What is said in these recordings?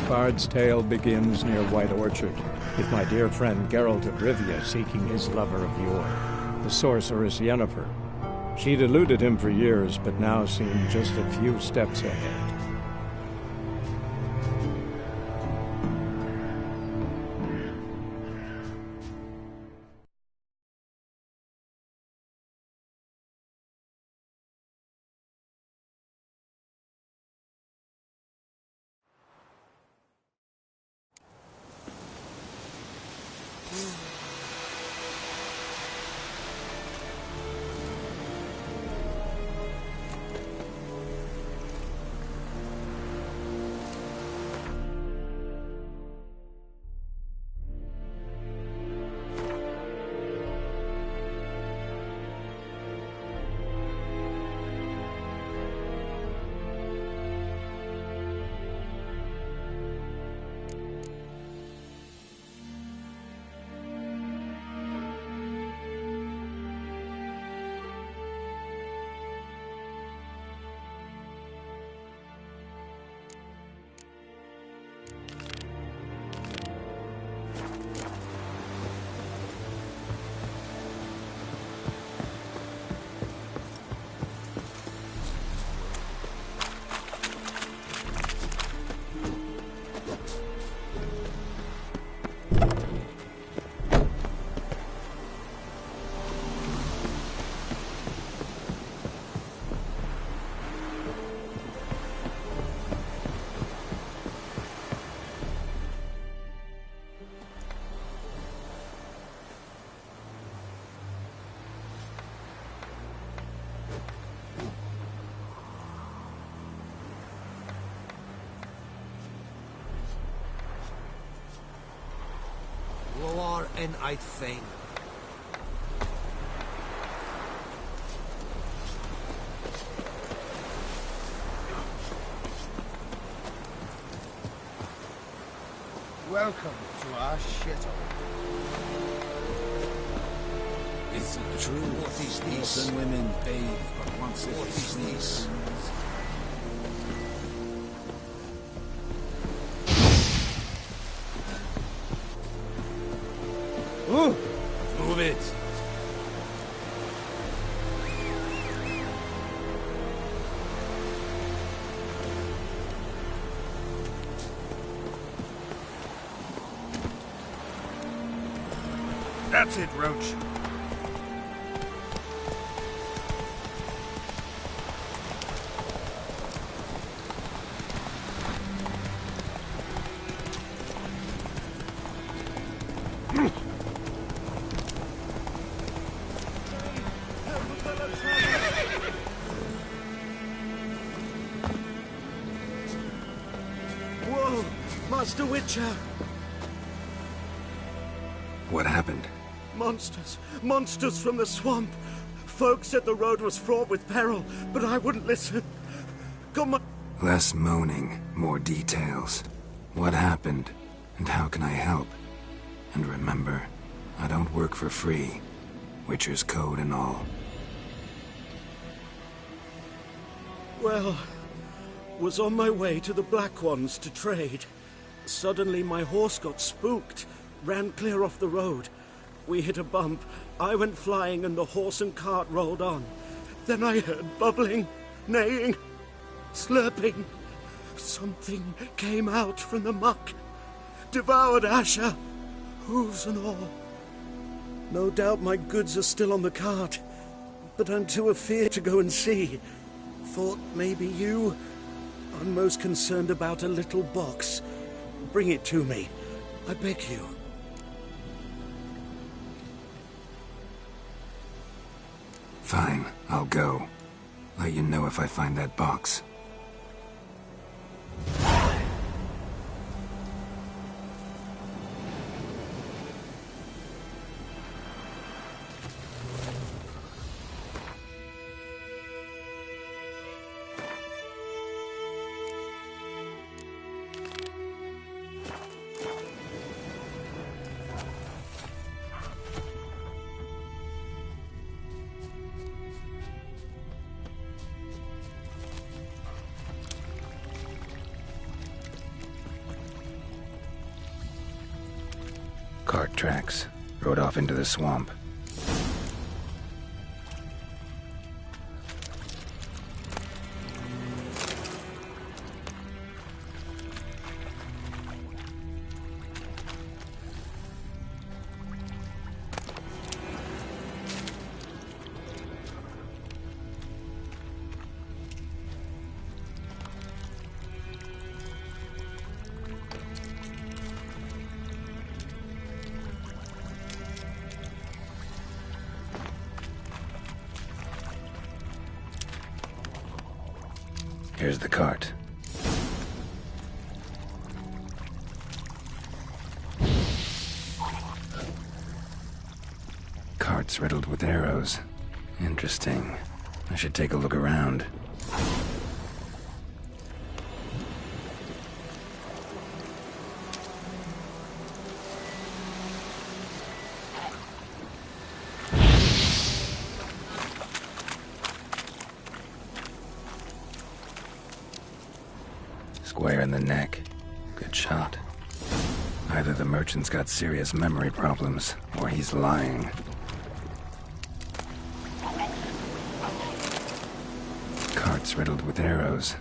bard's tale begins near White Orchard, with my dear friend Geralt of Rivia seeking his lover of yore, the sorceress Yennefer. She'd eluded him for years, but now seemed just a few steps ahead. And I'd fain. Welcome to our shithole. Is it true? What is this? And women bathe but once What is this? Move it! That's it, Roach. Whoa, Master Witcher! What happened? Monsters! Monsters from the swamp! Folks said the road was fraught with peril, but I wouldn't listen. Come on. Less moaning, more details. What happened, and how can I help? And remember, I don't work for free. Witcher's code and all. Well, was on my way to the Black Ones to trade. Suddenly my horse got spooked, ran clear off the road. We hit a bump, I went flying and the horse and cart rolled on. Then I heard bubbling, neighing, slurping. Something came out from the muck, devoured Asher, hooves and all. No doubt my goods are still on the cart, but I'm too afeard to go and see. Thought maybe you... I'm most concerned about a little box. Bring it to me, I beg you. Fine, I'll go. Let you know if I find that box. Cart tracks. Rode off into the swamp. Here's the cart. Cart's riddled with arrows. Interesting. I should take a look around. Square in the neck. Good shot. Either the merchant's got serious memory problems, or he's lying. Cart's riddled with arrows.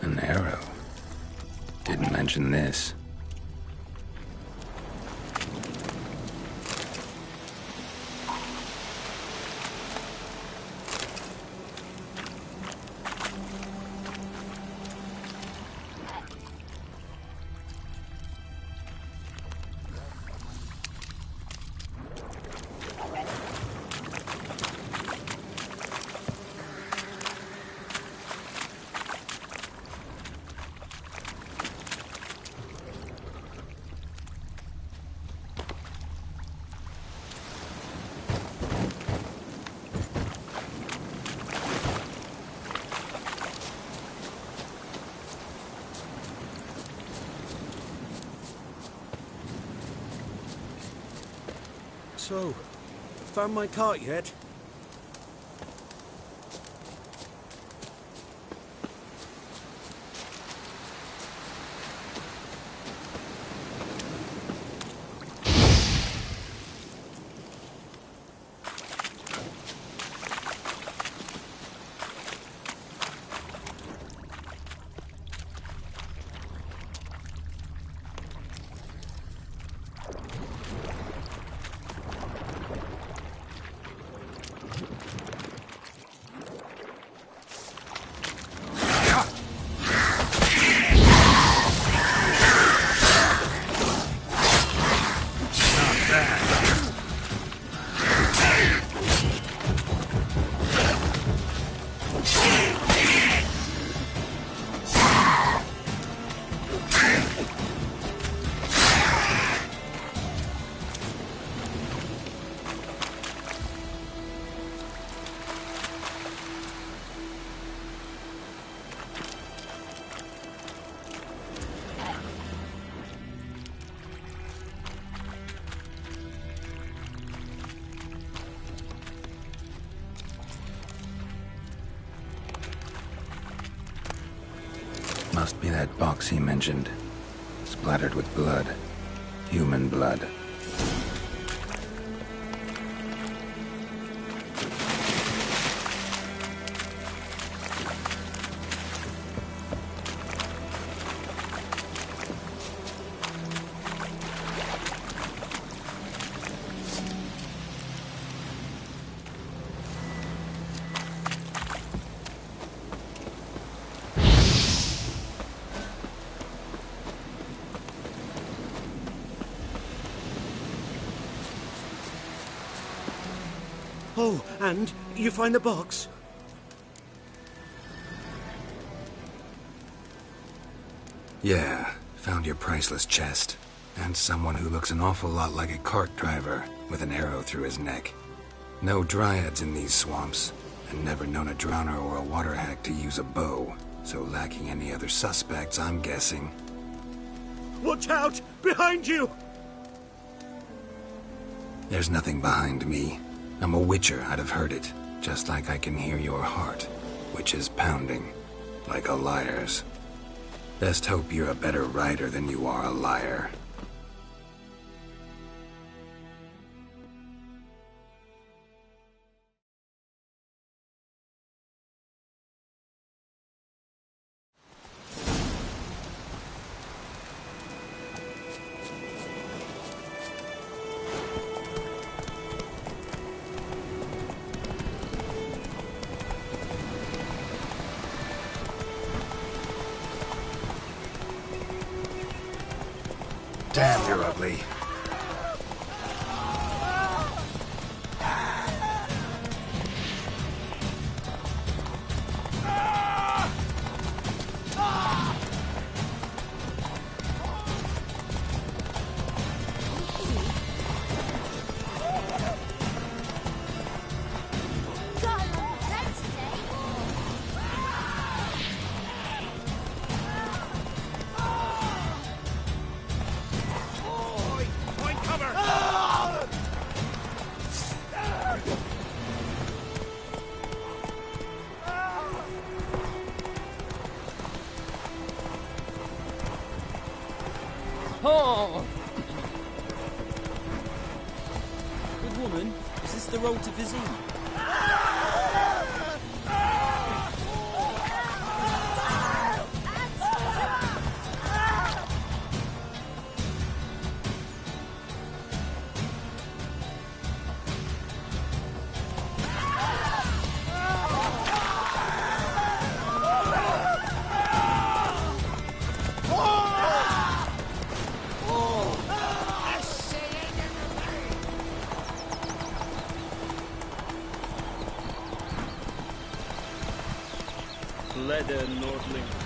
An arrow. Didn't mention this. So, found my cart yet? Must be that box he mentioned. Splattered with blood. Human blood. Oh, and you find the box? Yeah, found your priceless chest. And someone who looks an awful lot like a cart driver, with an arrow through his neck. No dryads in these swamps, and never known a drowner or a water hack to use a bow, so lacking any other suspects, I'm guessing. Watch out! Behind you! There's nothing behind me. I'm a witcher, I'd have heard it. just like I can hear your heart, which is pounding, like a liar's. Best hope you're a better rider than you are a liar. Damn, you're ugly. Oh! Good woman, is this the road to Vizima? Leather Nordling.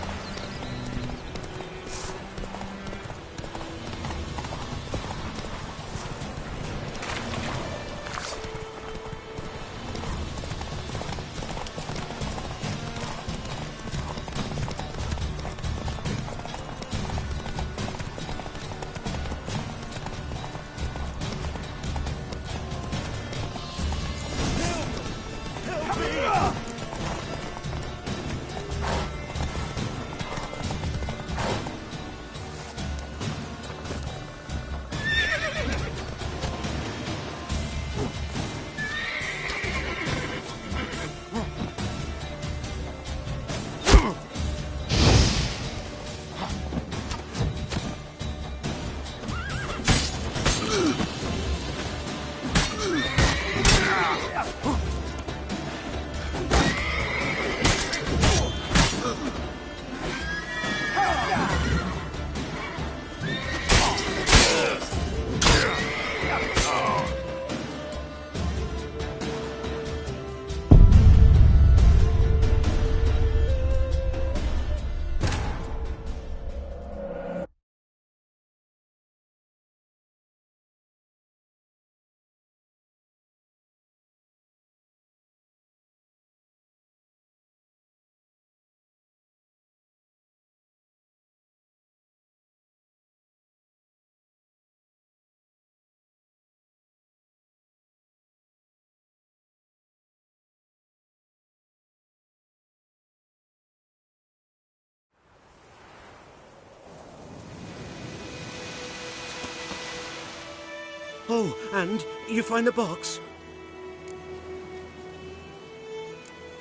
Oh, and you find the box?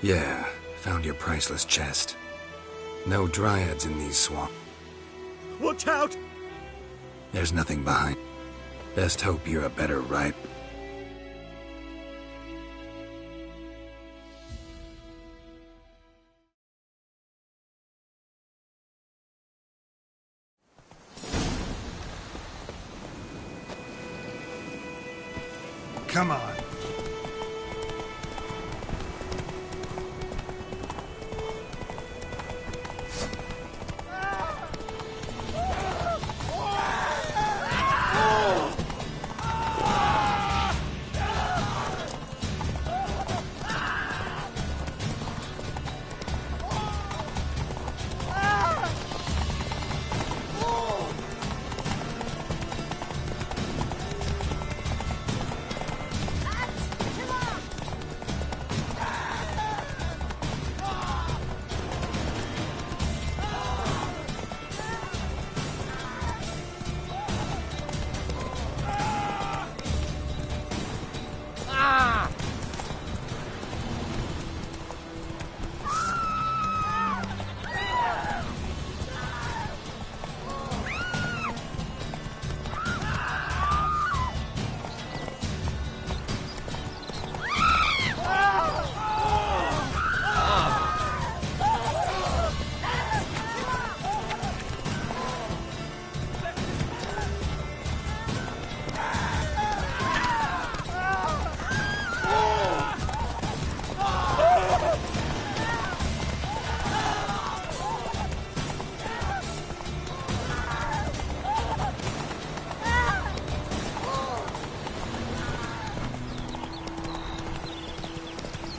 Yeah, found your priceless chest. No dryads in these swamps. Watch out! There's nothing behind. Best hope you're a better rider. Come on.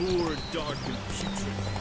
Poor, dark, and putrid.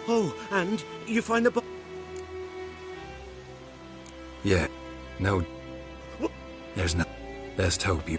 Oh, and you find the Yeah. No. There's no... Best hope you...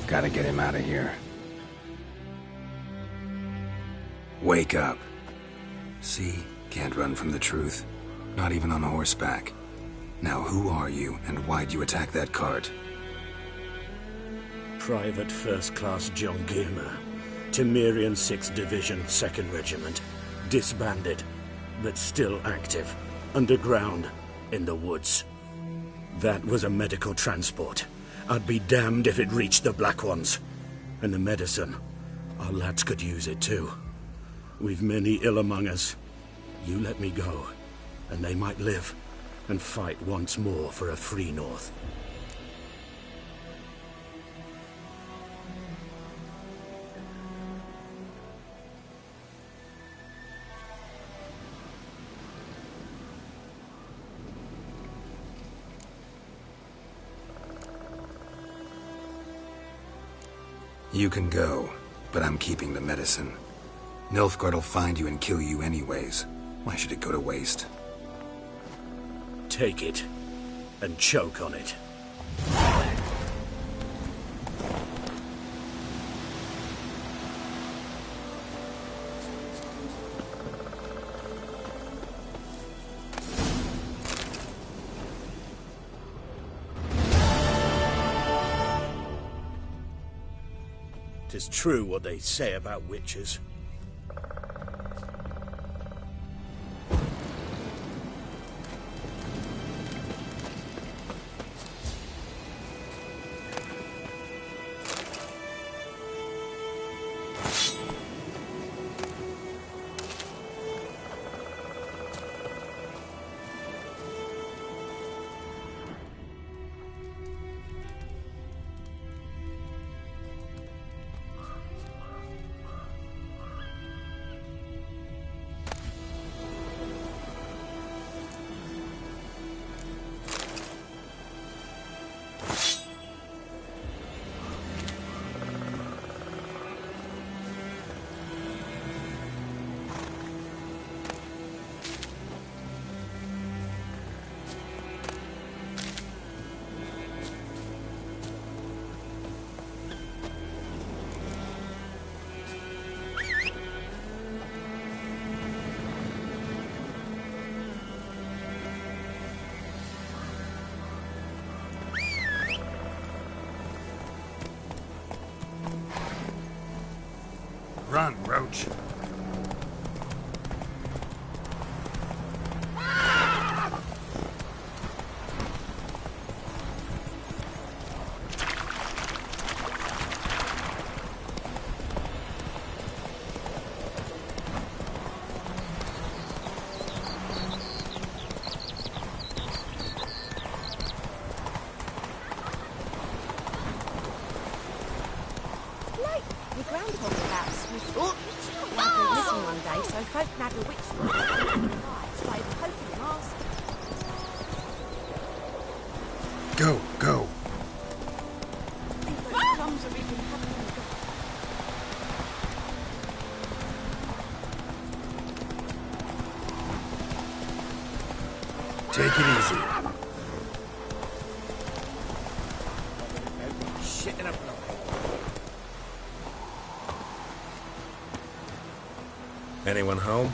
Gotta get him out of here. Wake up. See? Can't run from the truth. Not even on horseback. Now who are you, and why'd you attack that cart? Private First Class John Giermer. Temerian 6th Division, 2nd Regiment. Disbanded, but still active. Underground, in the woods. That was a medical transport. I'd be damned if it reached the Black Ones. And the medicine. Our lads could use it too. We've many ill among us. You let me go, and they might live, and fight once more for a free North. You can go, but I'm keeping the medicine. Nilfgaard'll find you and kill you anyways. Why should it go to waste? Take it, and choke on it. 'Tis true what they say about witches. Run, Roach. The groundhog house was missing one day, so folk nabbed a witch by poking master. Go, go. Those plums are even happening. Take it easy. Shitting up now. Anyone home?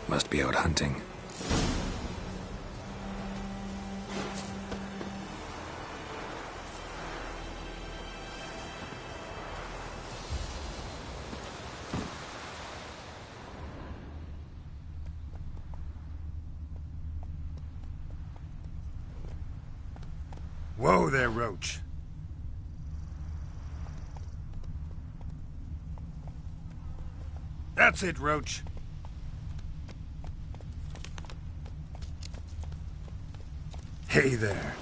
Must be out hunting. Whoa there, Roach. That's it, Roach. Hey there.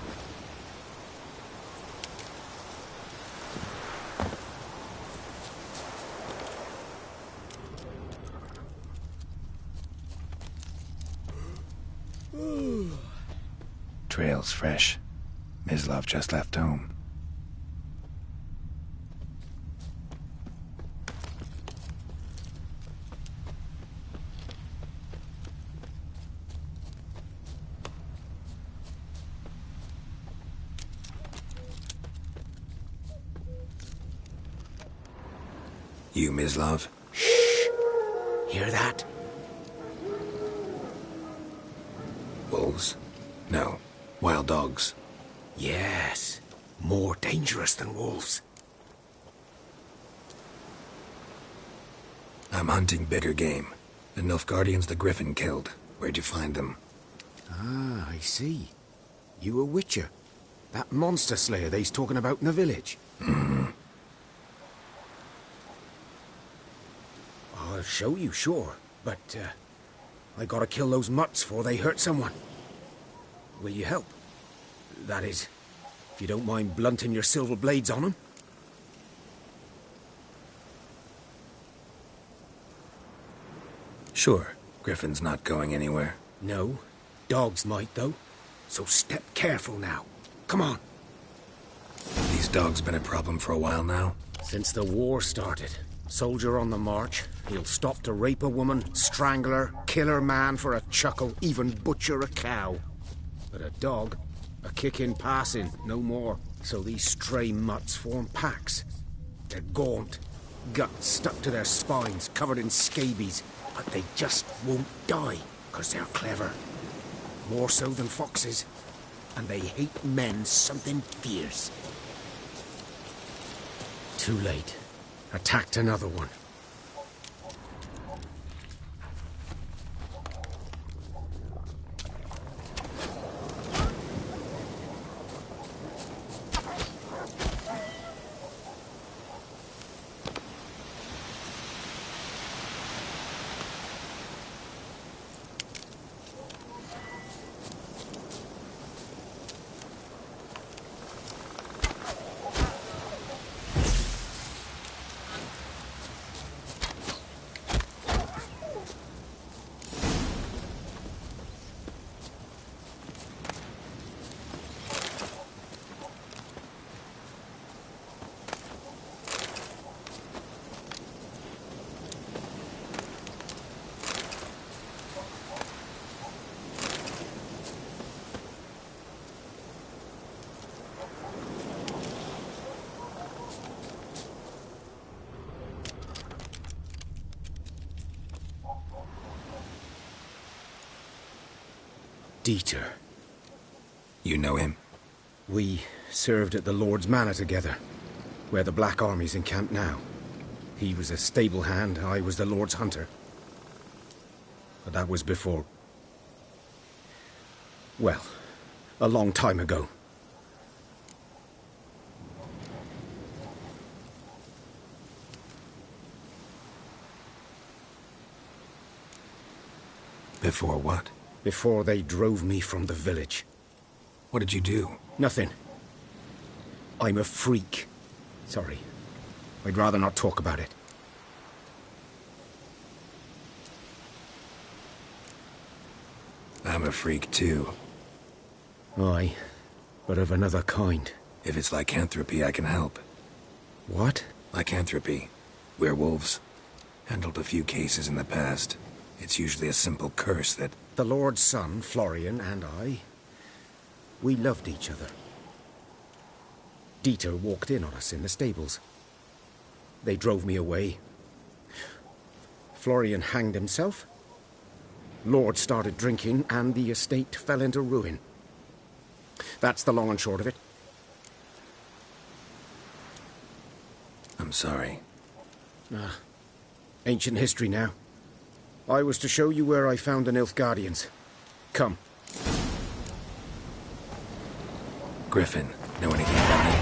Trail's fresh. Mislav just left home. You, Mislav? Shh! Hear that? Wolves? No. Wild dogs. Yes. More dangerous than wolves. I'm hunting bigger game. The Nilfgaardians the Griffin killed. Where'd you find them? Ah, I see. You a witcher. That monster slayer they's talking about in the village. Mm-hmm. I'll show you, sure. But, I gotta kill those mutts before they hurt someone. Will you help? That is, if you don't mind blunting your silver blades on them. Sure. Griffin's not going anywhere. No. Dogs might, though. So step careful now. Come on. These dogs been a problem for a while now? Since the war started. Soldier on the march. He'll stop to rape a woman, strangle her, kill her man for a chuckle, even butcher a cow. But a dog, a kick in passing, no more. So these stray mutts form packs. They're gaunt, guts stuck to their spines, covered in scabies. But they just won't die, 'cause they're clever. More so than foxes. And they hate men something fierce. Too late. Attacked another one. Dieter. You know him? We served at the Lord's Manor together, where the Black Army's encamped now. He was a stable hand, I was the Lord's hunter. But that was before... well, a long time ago. Before what? Before they drove me from the village. What did you do? Nothing. I'm a freak. Sorry. I'd rather not talk about it. I'm a freak too. Aye, but of another kind. If it's lycanthropy, I can help. What? Lycanthropy. Werewolves. Handled a few cases in the past. It's usually a simple curse that... The Lord's son, Florian, and I... we loved each other. Dieter walked in on us in the stables. They drove me away. Florian hanged himself. Lord started drinking, and the estate fell into ruin. That's the long and short of it. I'm sorry. Ancient history now. I was to show you where I found the Nilfgaardians. Come. Griffin, know anything about it?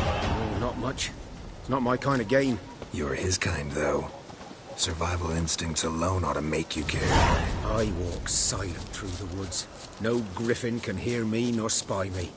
Oh, not much. It's not my kind of game. You're his kind, though. Survival instincts alone ought to make you care. I walk silent through the woods. No griffin can hear me nor spy me.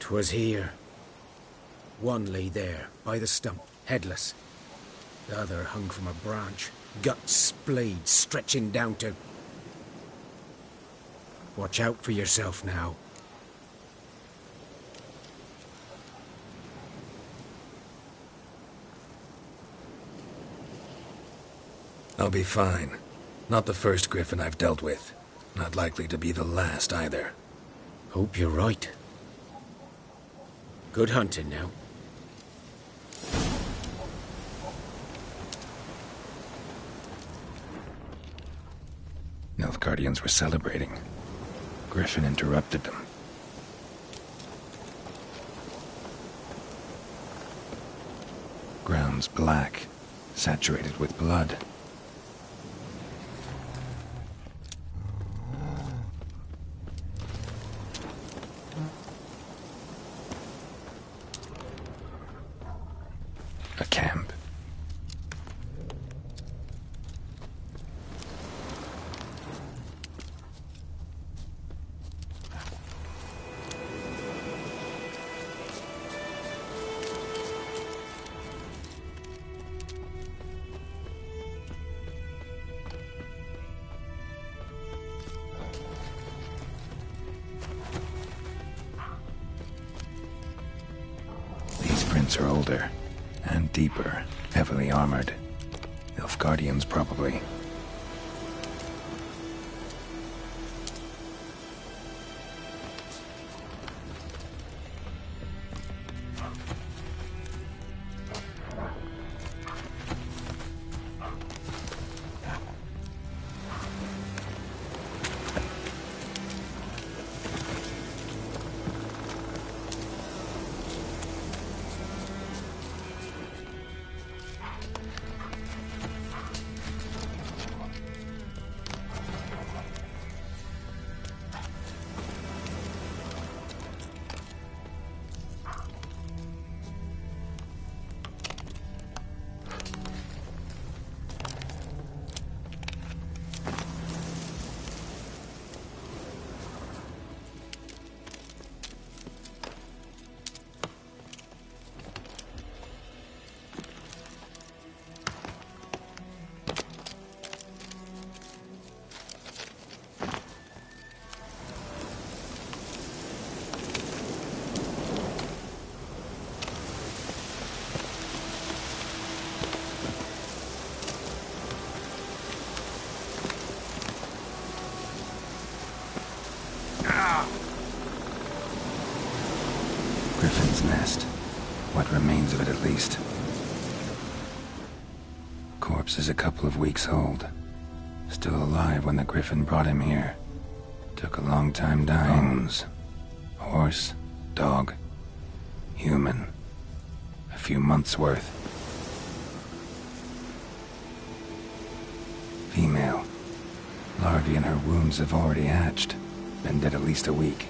"'Twas here. One lay there, by the stump, headless. The other hung from a branch, guts splayed, stretching down to... Watch out for yourself now." I'll be fine. Not the first griffin I've dealt with. Not likely to be the last, either. Hope you're right. Good hunting now. Nilfgaardians were celebrating. Griffin interrupted them. Ground's black, saturated with blood. A camp. These prints are older and deeper, heavily armored. Nilfgaardians, probably. Griffin's nest. What remains of it, at least. Corpse is a couple of weeks old. Still alive when the Griffin brought him here. Took a long time dying. Bones. Horse, dog, human. A few months' worth. Female. Larvae in her wounds have already hatched. Been dead at least a week.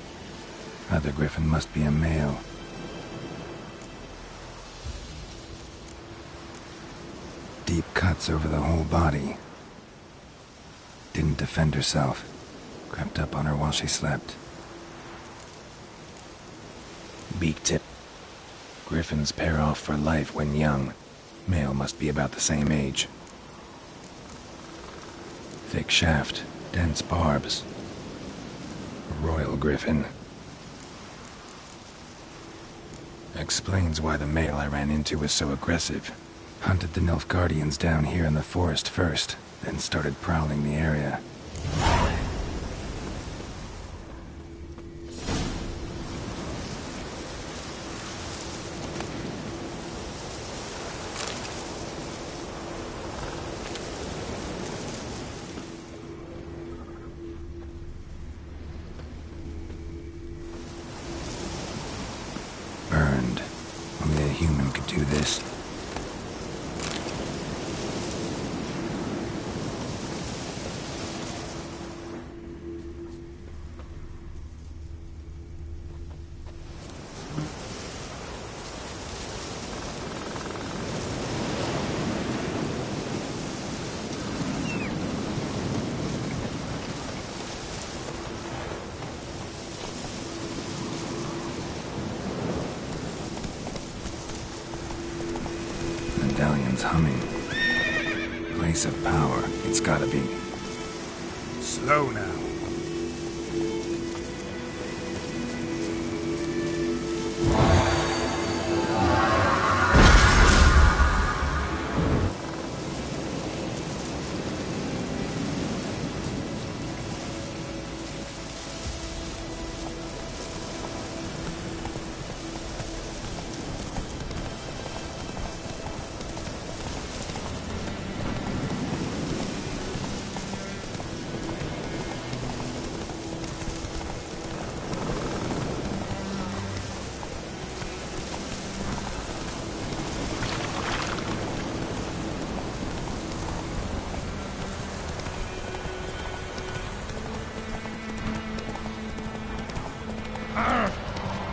Other Griffin must be a male. Deep cuts over the whole body. Didn't defend herself. Crept up on her while she slept. Beak tip. Griffins pair off for life when young. Male must be about the same age. Thick shaft, dense barbs. Royal Griffin. Explains why the male I ran into was so aggressive. Hunted the Nilfgaardians down here in the forest first, then started prowling the area. Burned. Only a human could do this. Medallion's humming. Place of power, it's gotta be. Slow now.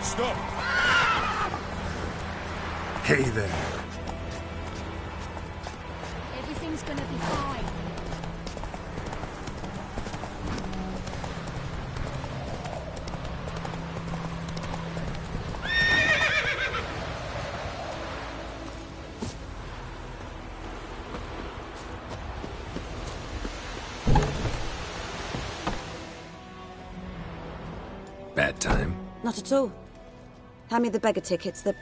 Stop! Hey there. gonna be fine. Bad time? Not at all. Hand me the beggar tickets, the...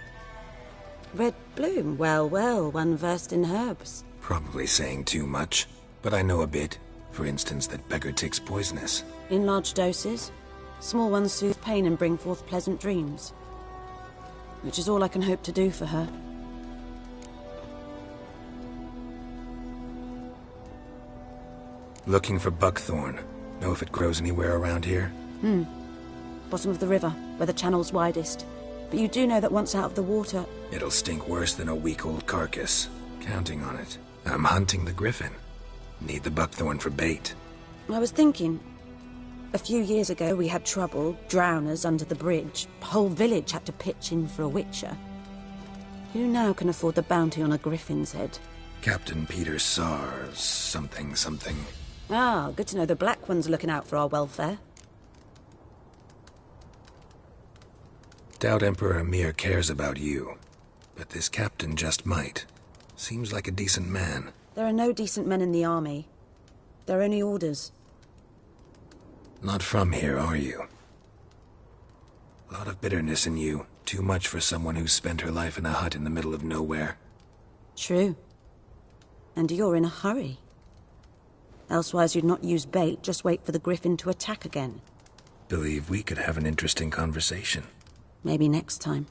Red bloom. Well, well, one versed in herbs. Probably saying too much, but I know a bit. For instance, that beggar tick's poisonous. In large doses. Small ones soothe pain and bring forth pleasant dreams. Which is all I can hope to do for her. Looking for buckthorn. Know if it grows anywhere around here? Bottom of the river, where the channel's widest. But you do know that once out of the water... It'll stink worse than a week-old carcass. Counting on it. I'm hunting the griffin. Need the buckthorn for bait. I was thinking... A few years ago we had trouble, drowners under the bridge. Whole village had to pitch in for a witcher. Who now can afford the bounty on a griffin's head? Captain Peter Sars, something. Ah, good to know the Black One's looking out for our welfare. Doubt Emperor Emir cares about you. But this captain just might. Seems like a decent man. There are no decent men in the army. There are only orders. Not from here, are you? A lot of bitterness in you. Too much for someone who's spent her life in a hut in the middle of nowhere. True. And you're in a hurry. Elsewise you'd not use bait, just wait for the griffin to attack again. Believe we could have an interesting conversation. Maybe next time.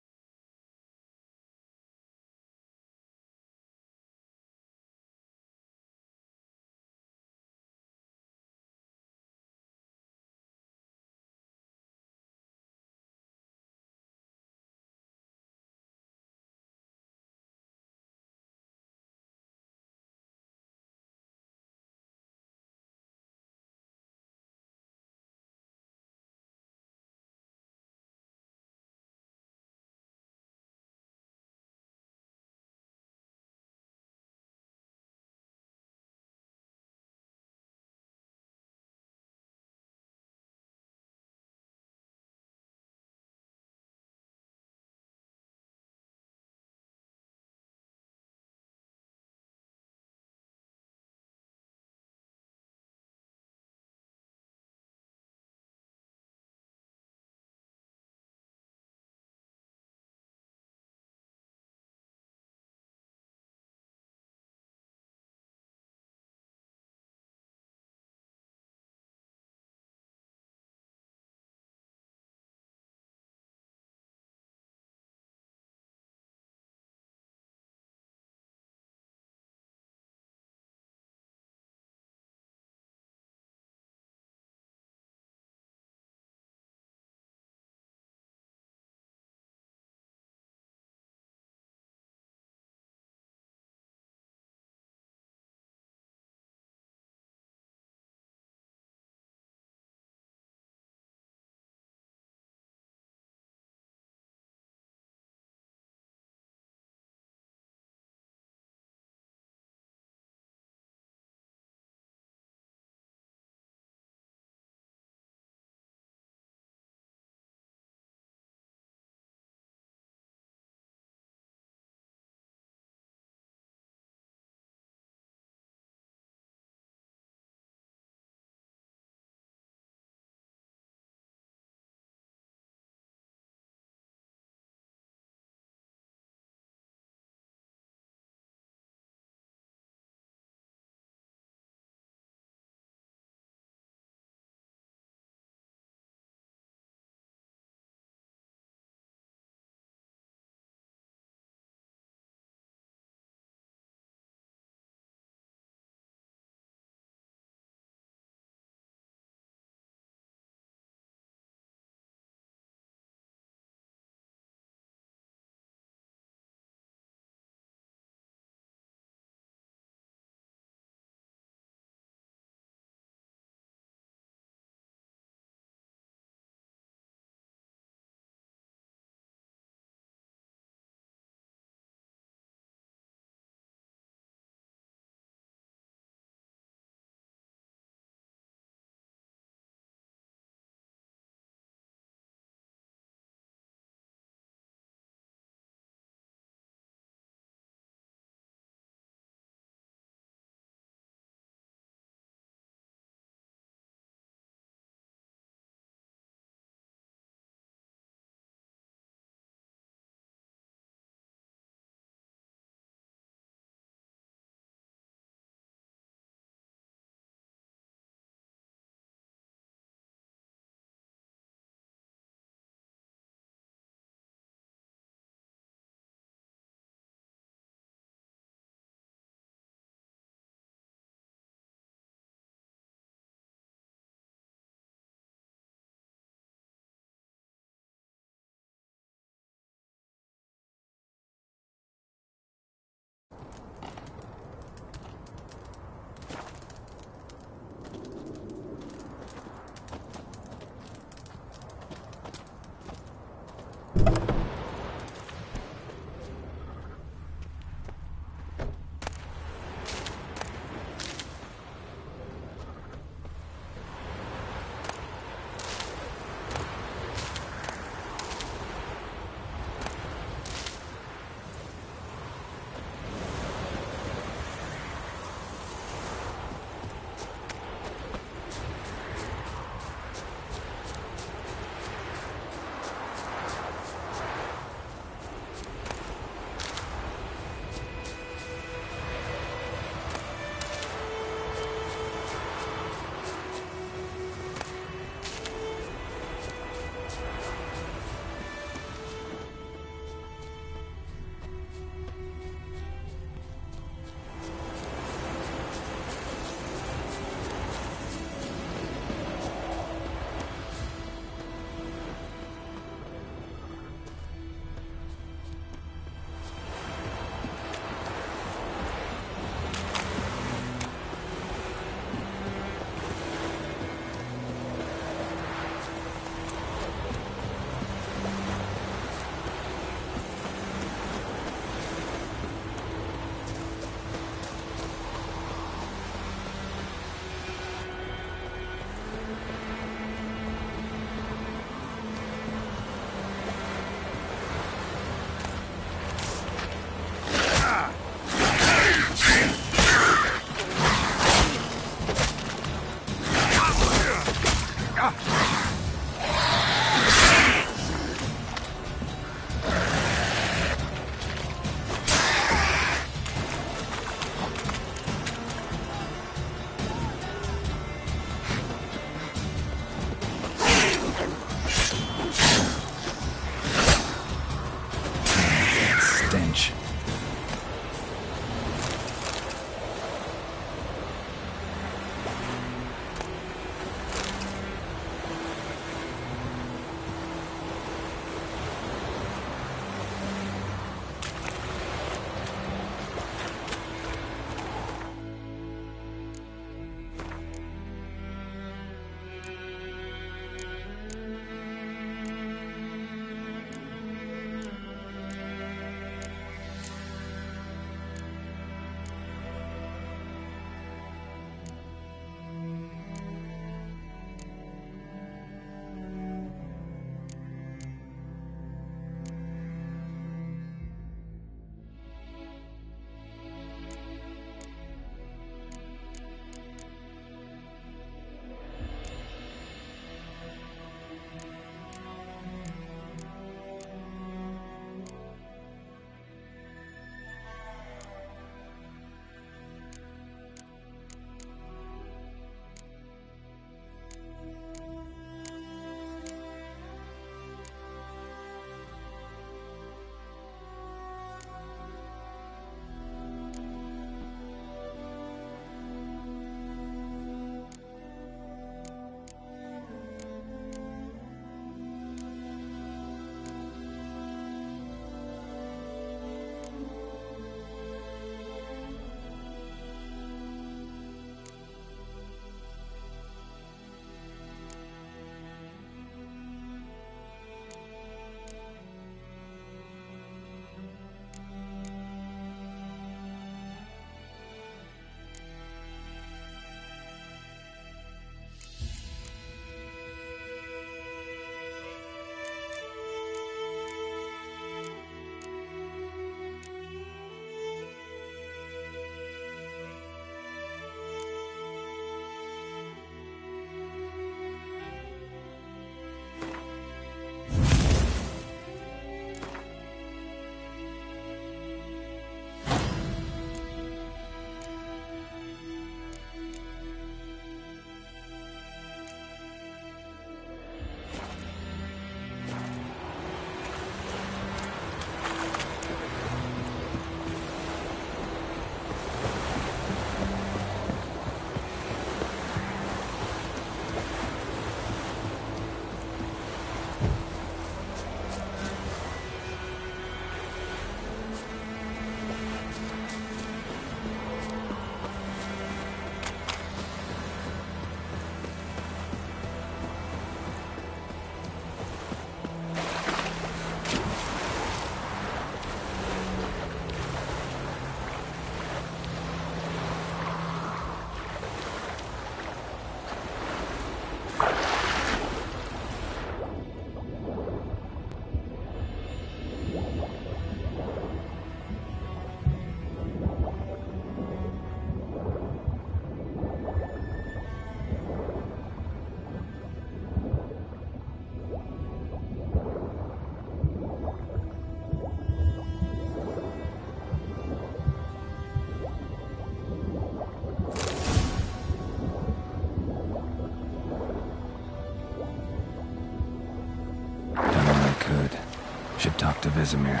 Should talk to Vizimir.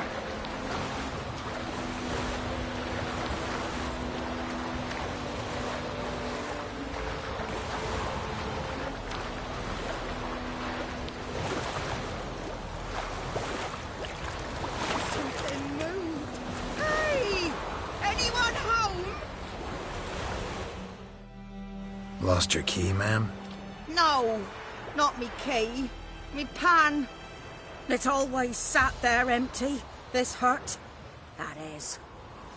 Something moved. Hey! Anyone home? Lost your key, ma'am? No, not me key. Me pan. It's always sat there empty, this hut. That is,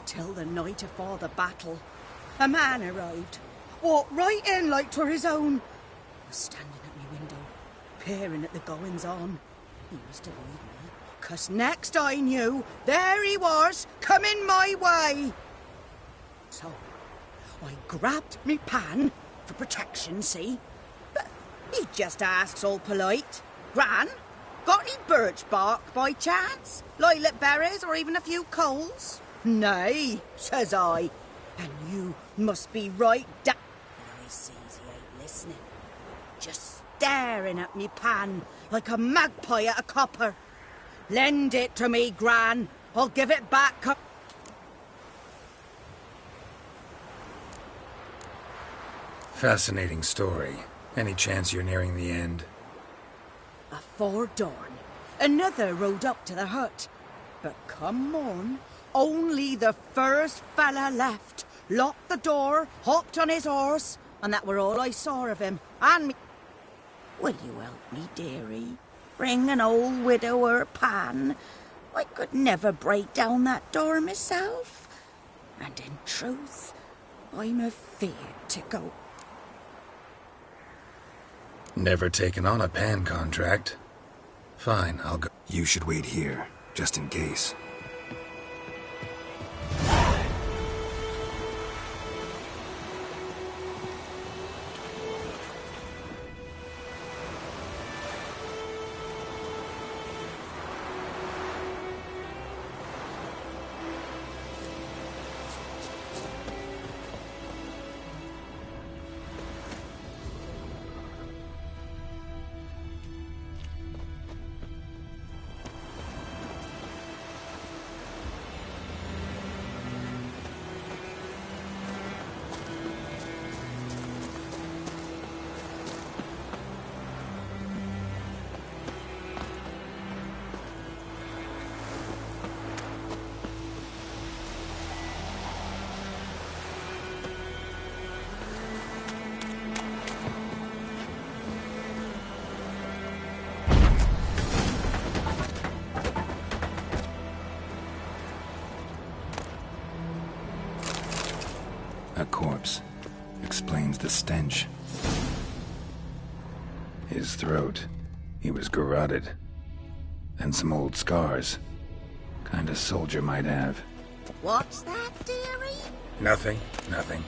till the night afore the battle. A man arrived, walked right in like 'twere his own. Was standing at me window, peering at the goings-on. He must have heard me, 'cause next I knew, there he was, coming my way. So, I grabbed me pan, for protection, see? But he just asks all polite, Gran, got any birch bark by chance? Lilac berries or even a few coals? Nay, says I. And you must be right But I sees he ain't listening. Just staring at me pan like a magpie at a copper. Lend it to me, Gran. I'll give it back. Fascinating story. Any chance you're nearing the end? Afore dawn, another rode up to the hut. But come morn, only the first fella left. Locked the door, hopped on his horse, and that were all I saw of him. And me... Will you help me, dearie? Bring an old widower pan. I could never break down that door myself. And in truth, I'm afeard to go. Never taken on a pan contract. Fine, I'll go. You should wait here, just in case. A corpse. Explains the stench. His throat. He was garroted. And some old scars. Kind of soldier might have. What's that, dearie? Nothing. Nothing.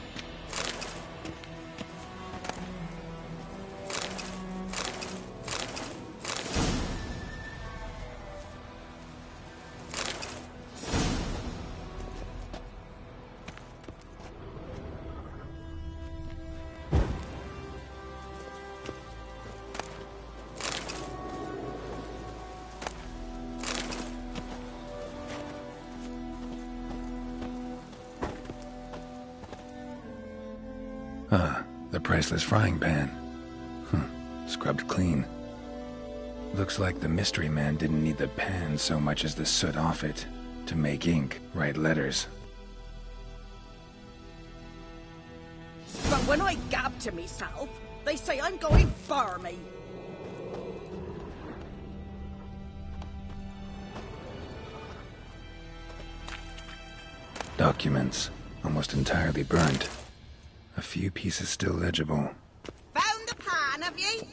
The priceless frying pan. Scrubbed clean. Looks like the mystery man didn't need the pan so much as the soot off it to make ink, write letters. But when I gab to myself, they say I'm going barmy. Documents, almost entirely burnt. A few pieces still legible. Found the pan, have ye?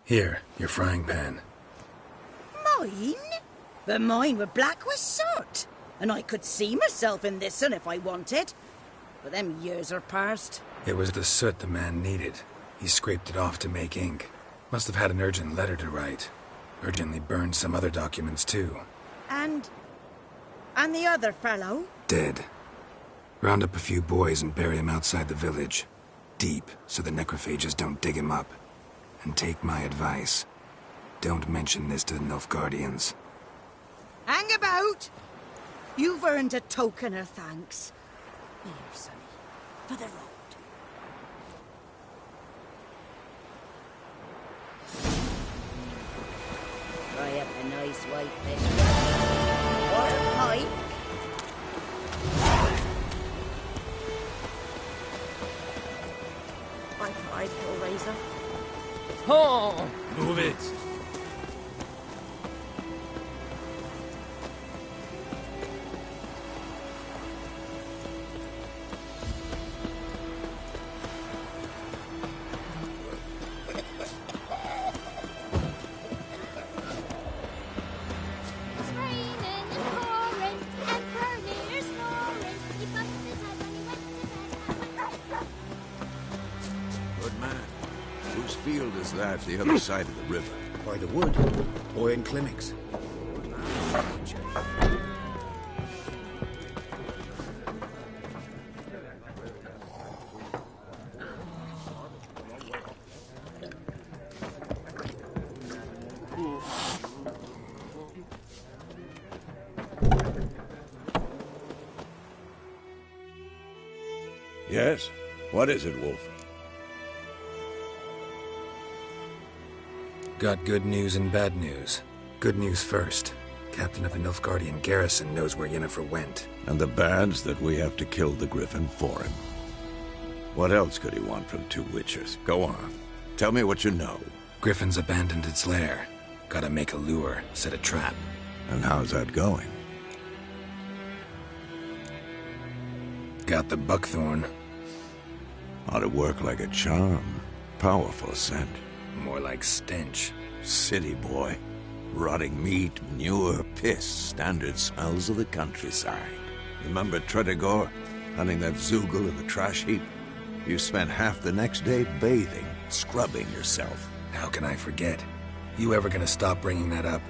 Here, your frying pan. Mine? But mine were black with soot. And I could see myself in this one if I wanted. But them years are past. It was the soot the man needed. He scraped it off to make ink. Must have had an urgent letter to write. Urgently burned some other documents too. And the other fellow? Dead. Round up a few boys and bury him outside the village. Deep, so the necrophages don't dig him up. And take my advice. Don't mention this to the Nilfgaardians. Hang about! You've earned a token of thanks. Here, sonny, for the road. Try up a nice white fish. Or a pipe. I tried, Hellraiser. Oh! Move it. It's raining and pouring and burning or snoring. He busted his head when he went to bed. Good man. Whose field is that the other side of the river? By the wood. Boy and clinics. Yes? What is it, Wolf? Got good news and bad news. Good news first. Captain of the Nilfgaardian garrison knows where Yennefer went. And the bad's that we have to kill the Griffin for him. What else could he want from two Witchers? Go on. Tell me what you know. Griffin's abandoned its lair. Gotta make a lure, set a trap. And how's that going? Got the buckthorn. Ought to work like a charm. Powerful scent. More like stench. City boy. Rotting meat, manure, piss. Standard smells of the countryside. Remember Tredegor? Hunting that Zoogle in the trash heap? You spent half the next day bathing, scrubbing yourself. How can I forget? You ever gonna stop bringing that up?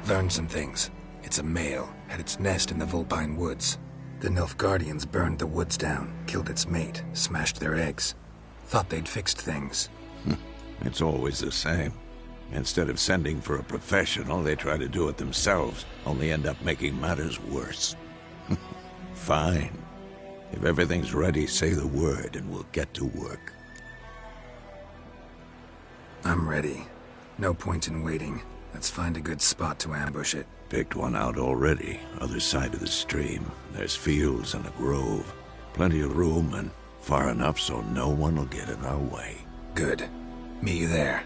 Learned some things. It's a male, had its nest in the Vulpine Woods. The Nilfgaardians burned the woods down, killed its mate, smashed their eggs. Thought they'd fixed things. It's always the same. Instead of sending for a professional, they try to do it themselves, only end up making matters worse. Fine. If everything's ready, say the word and we'll get to work. I'm ready. No point in waiting. Let's find a good spot to ambush it. Picked one out already, other side of the stream. There's fields and a grove. Plenty of room and far enough so no one will get in our way. Good. Meet you there.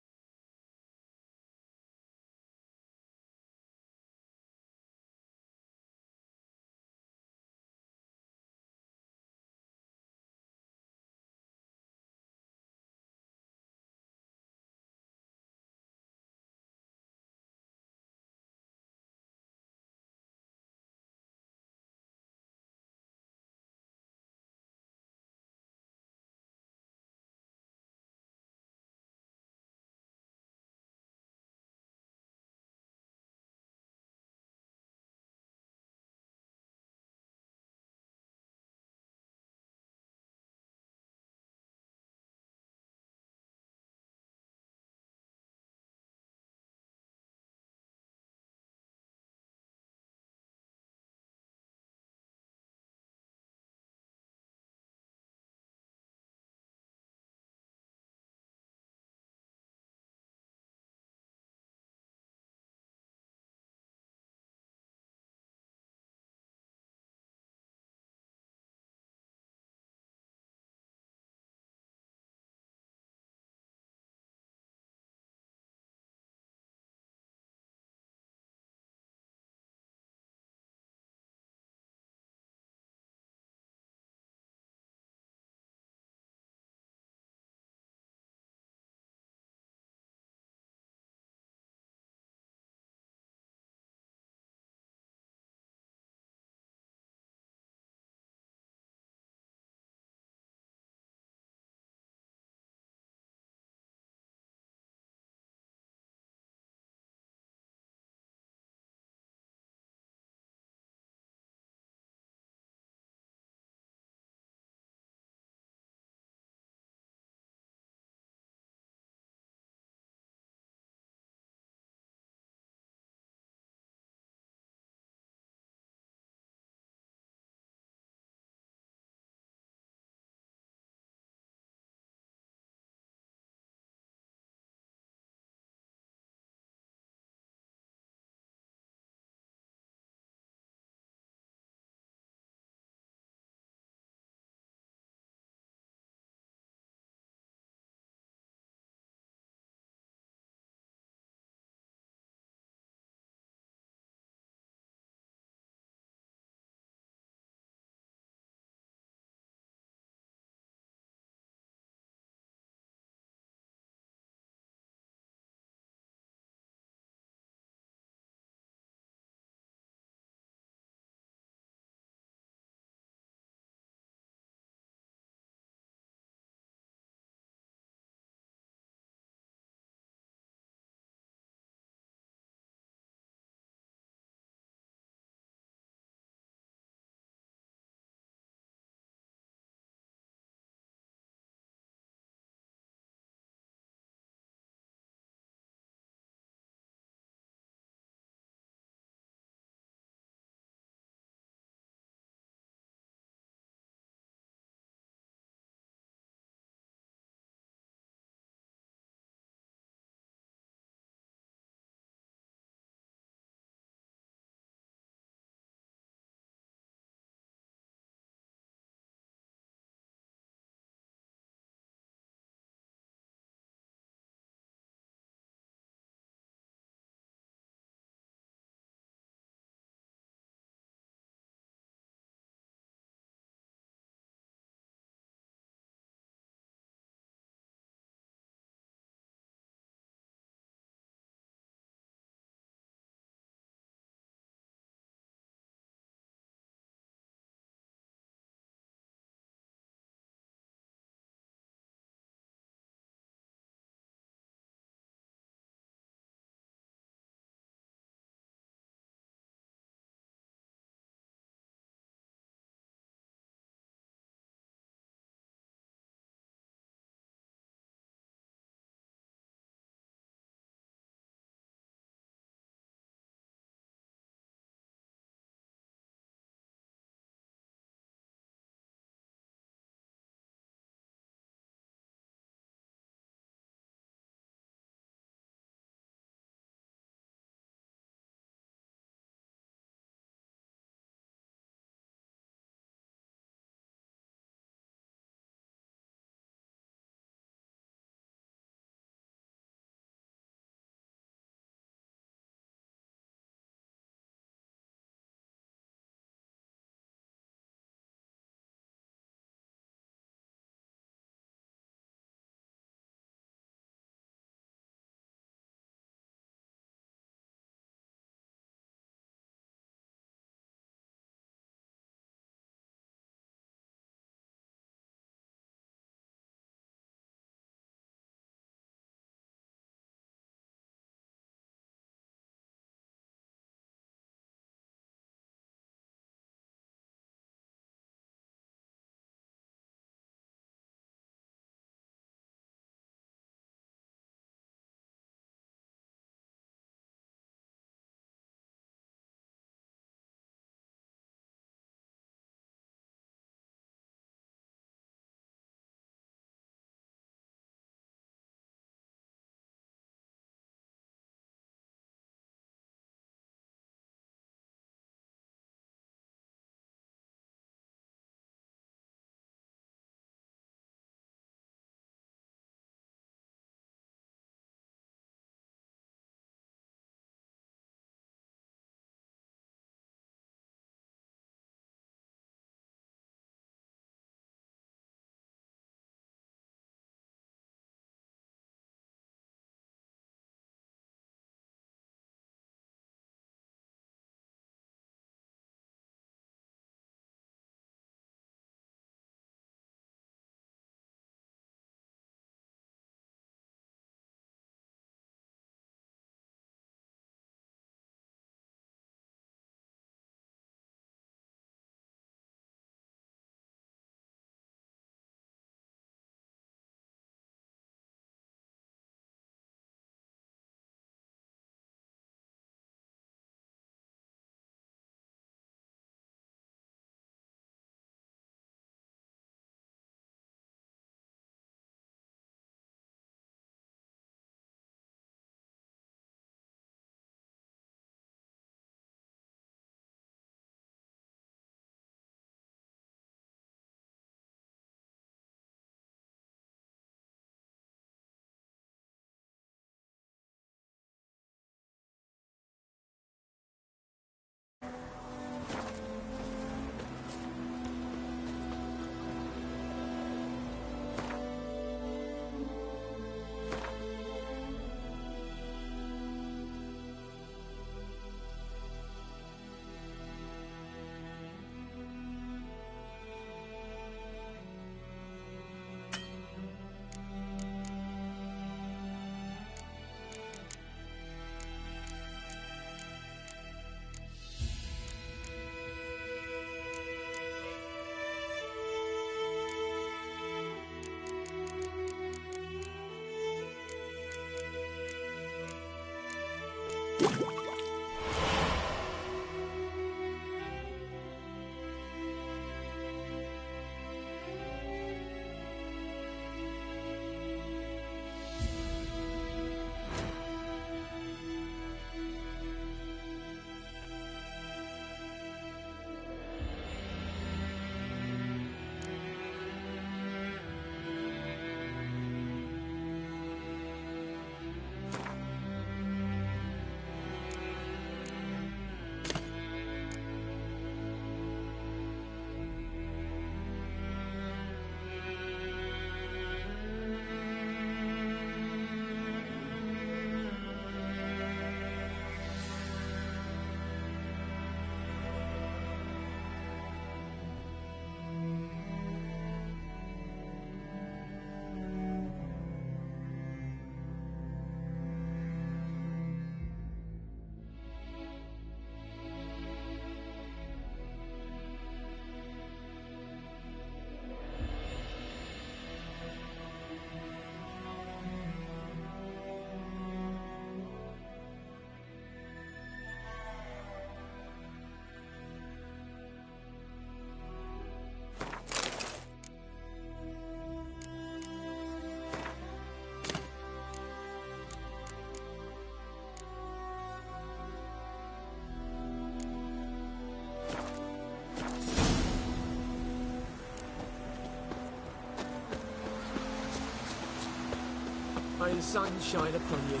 May the sun shine upon you.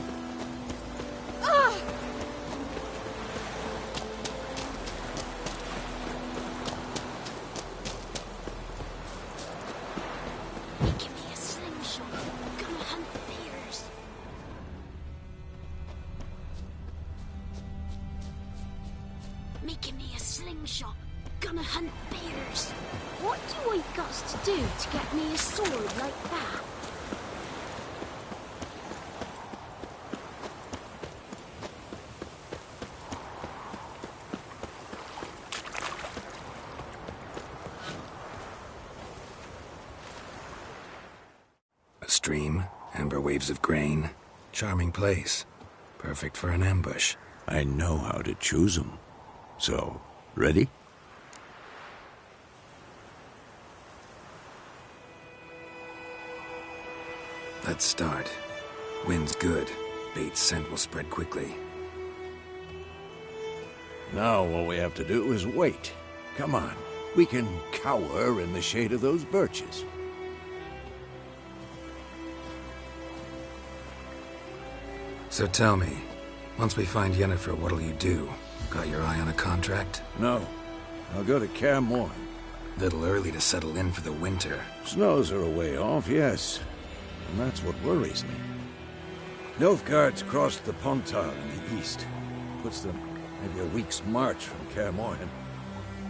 Give me a slingshot. Gonna hunt bears. Making me a slingshot. Gonna hunt bears. What do I got to do to get me a sword like that? A stream, amber waves of grain. Charming place. Perfect for an ambush. I know how to choose 'em. So, ready? Let's start. Wind's good. Bait's scent will spread quickly. Now all we have to do is wait. Come on. We can cower in the shade of those birches. So tell me, once we find Yennefer, what'll you do? Got your eye on a contract? No. I'll go to Kaer Morhen. Little early to settle in for the winter. Snows are a way off, yes. And that's what worries me. Nilfgaard's crossed the Pontar in the east. Puts them maybe a week's march from Kaer Morhen.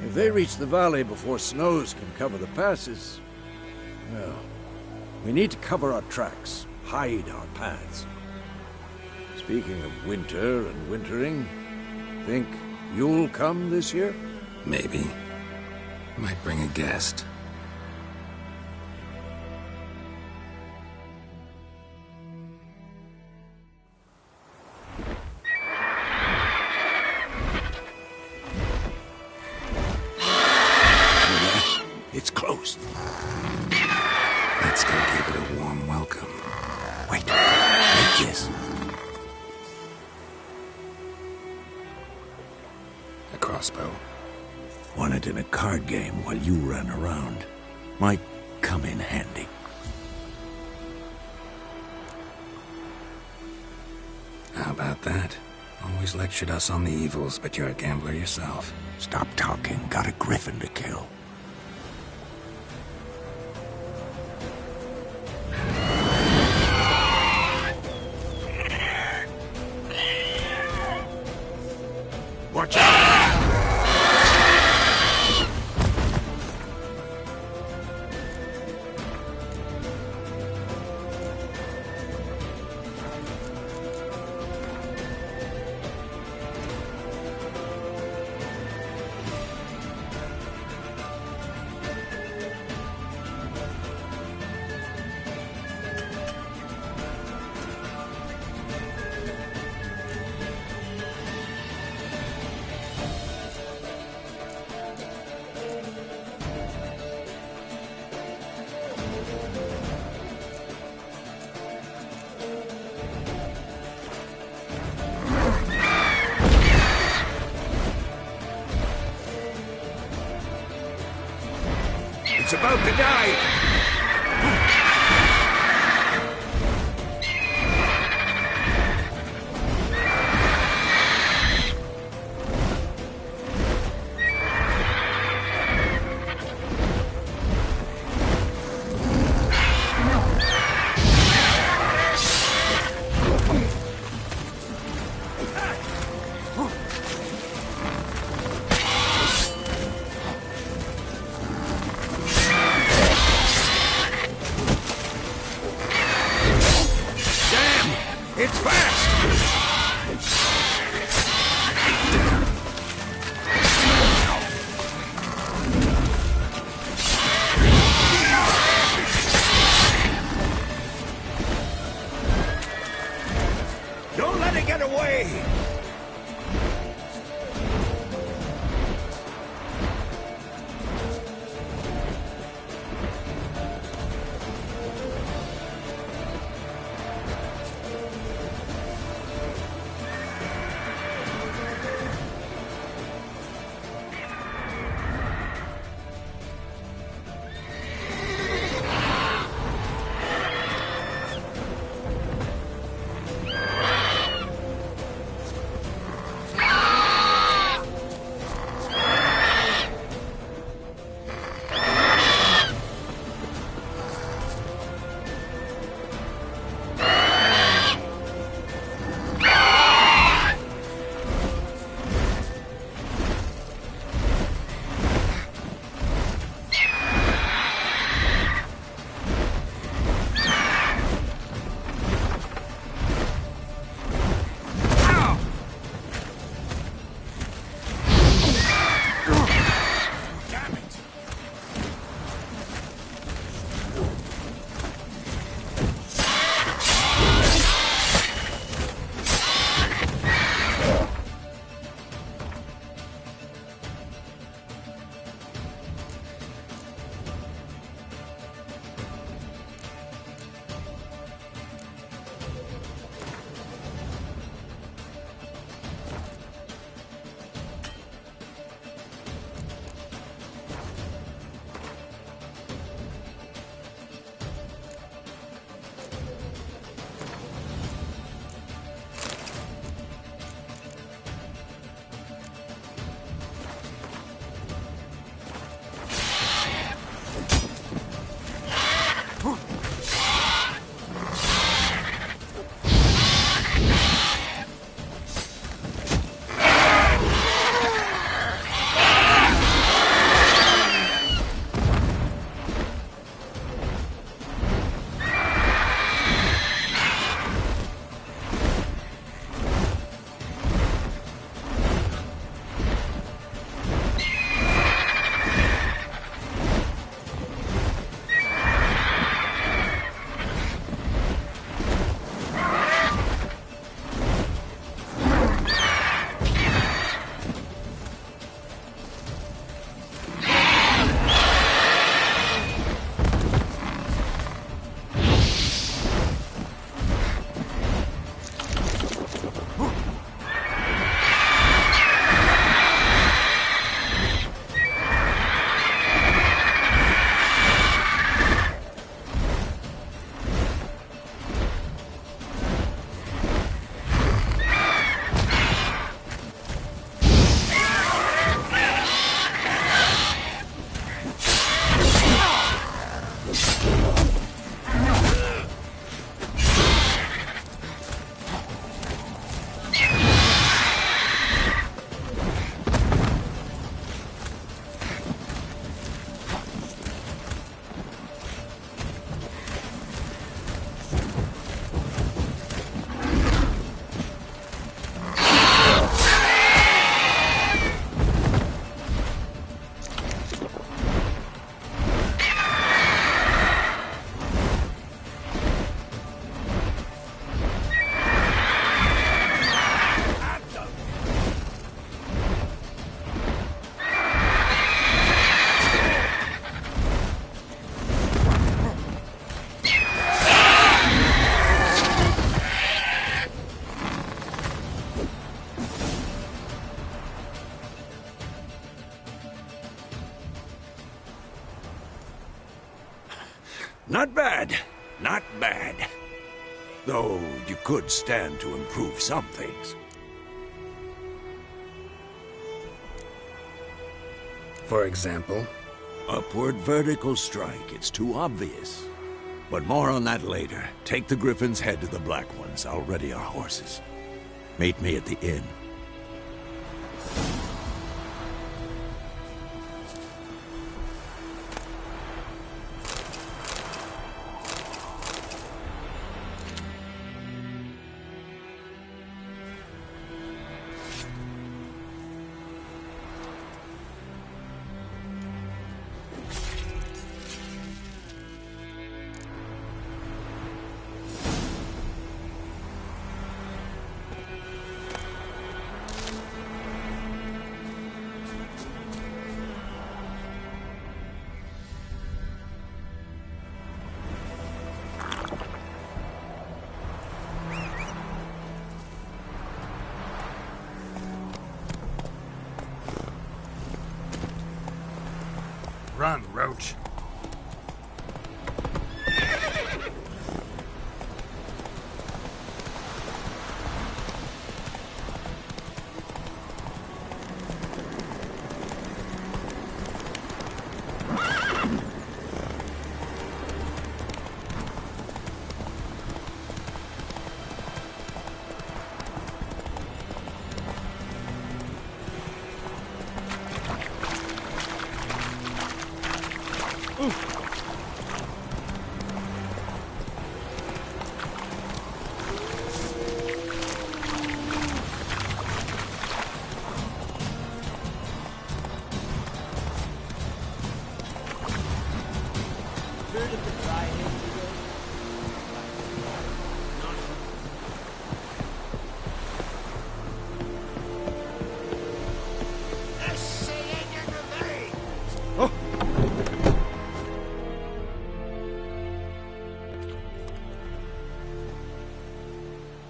If they reach the valley before snows can cover the passes, well, we need to cover our tracks, hide our paths. Speaking of winter and wintering, think you'll come this year? Maybe. Might bring a guest. It's close. Let's go give it a warm welcome. Wait, like this. A crossbow. Won it in a card game while you ran around. Might come in handy. How about that? Always lectured us on the evils, but you're a gambler yourself. Stop talking. Got a griffin to kill. Watch out! It's about to die! It's fast! Don't let it get away! Not bad. Not bad. Though you could stand to improve some things. For example? Upward vertical strike. It's too obvious. But more on that later. Take the Griffin's head to the Black Ones. I'll ready our horses. Meet me at the inn. Run, Roach.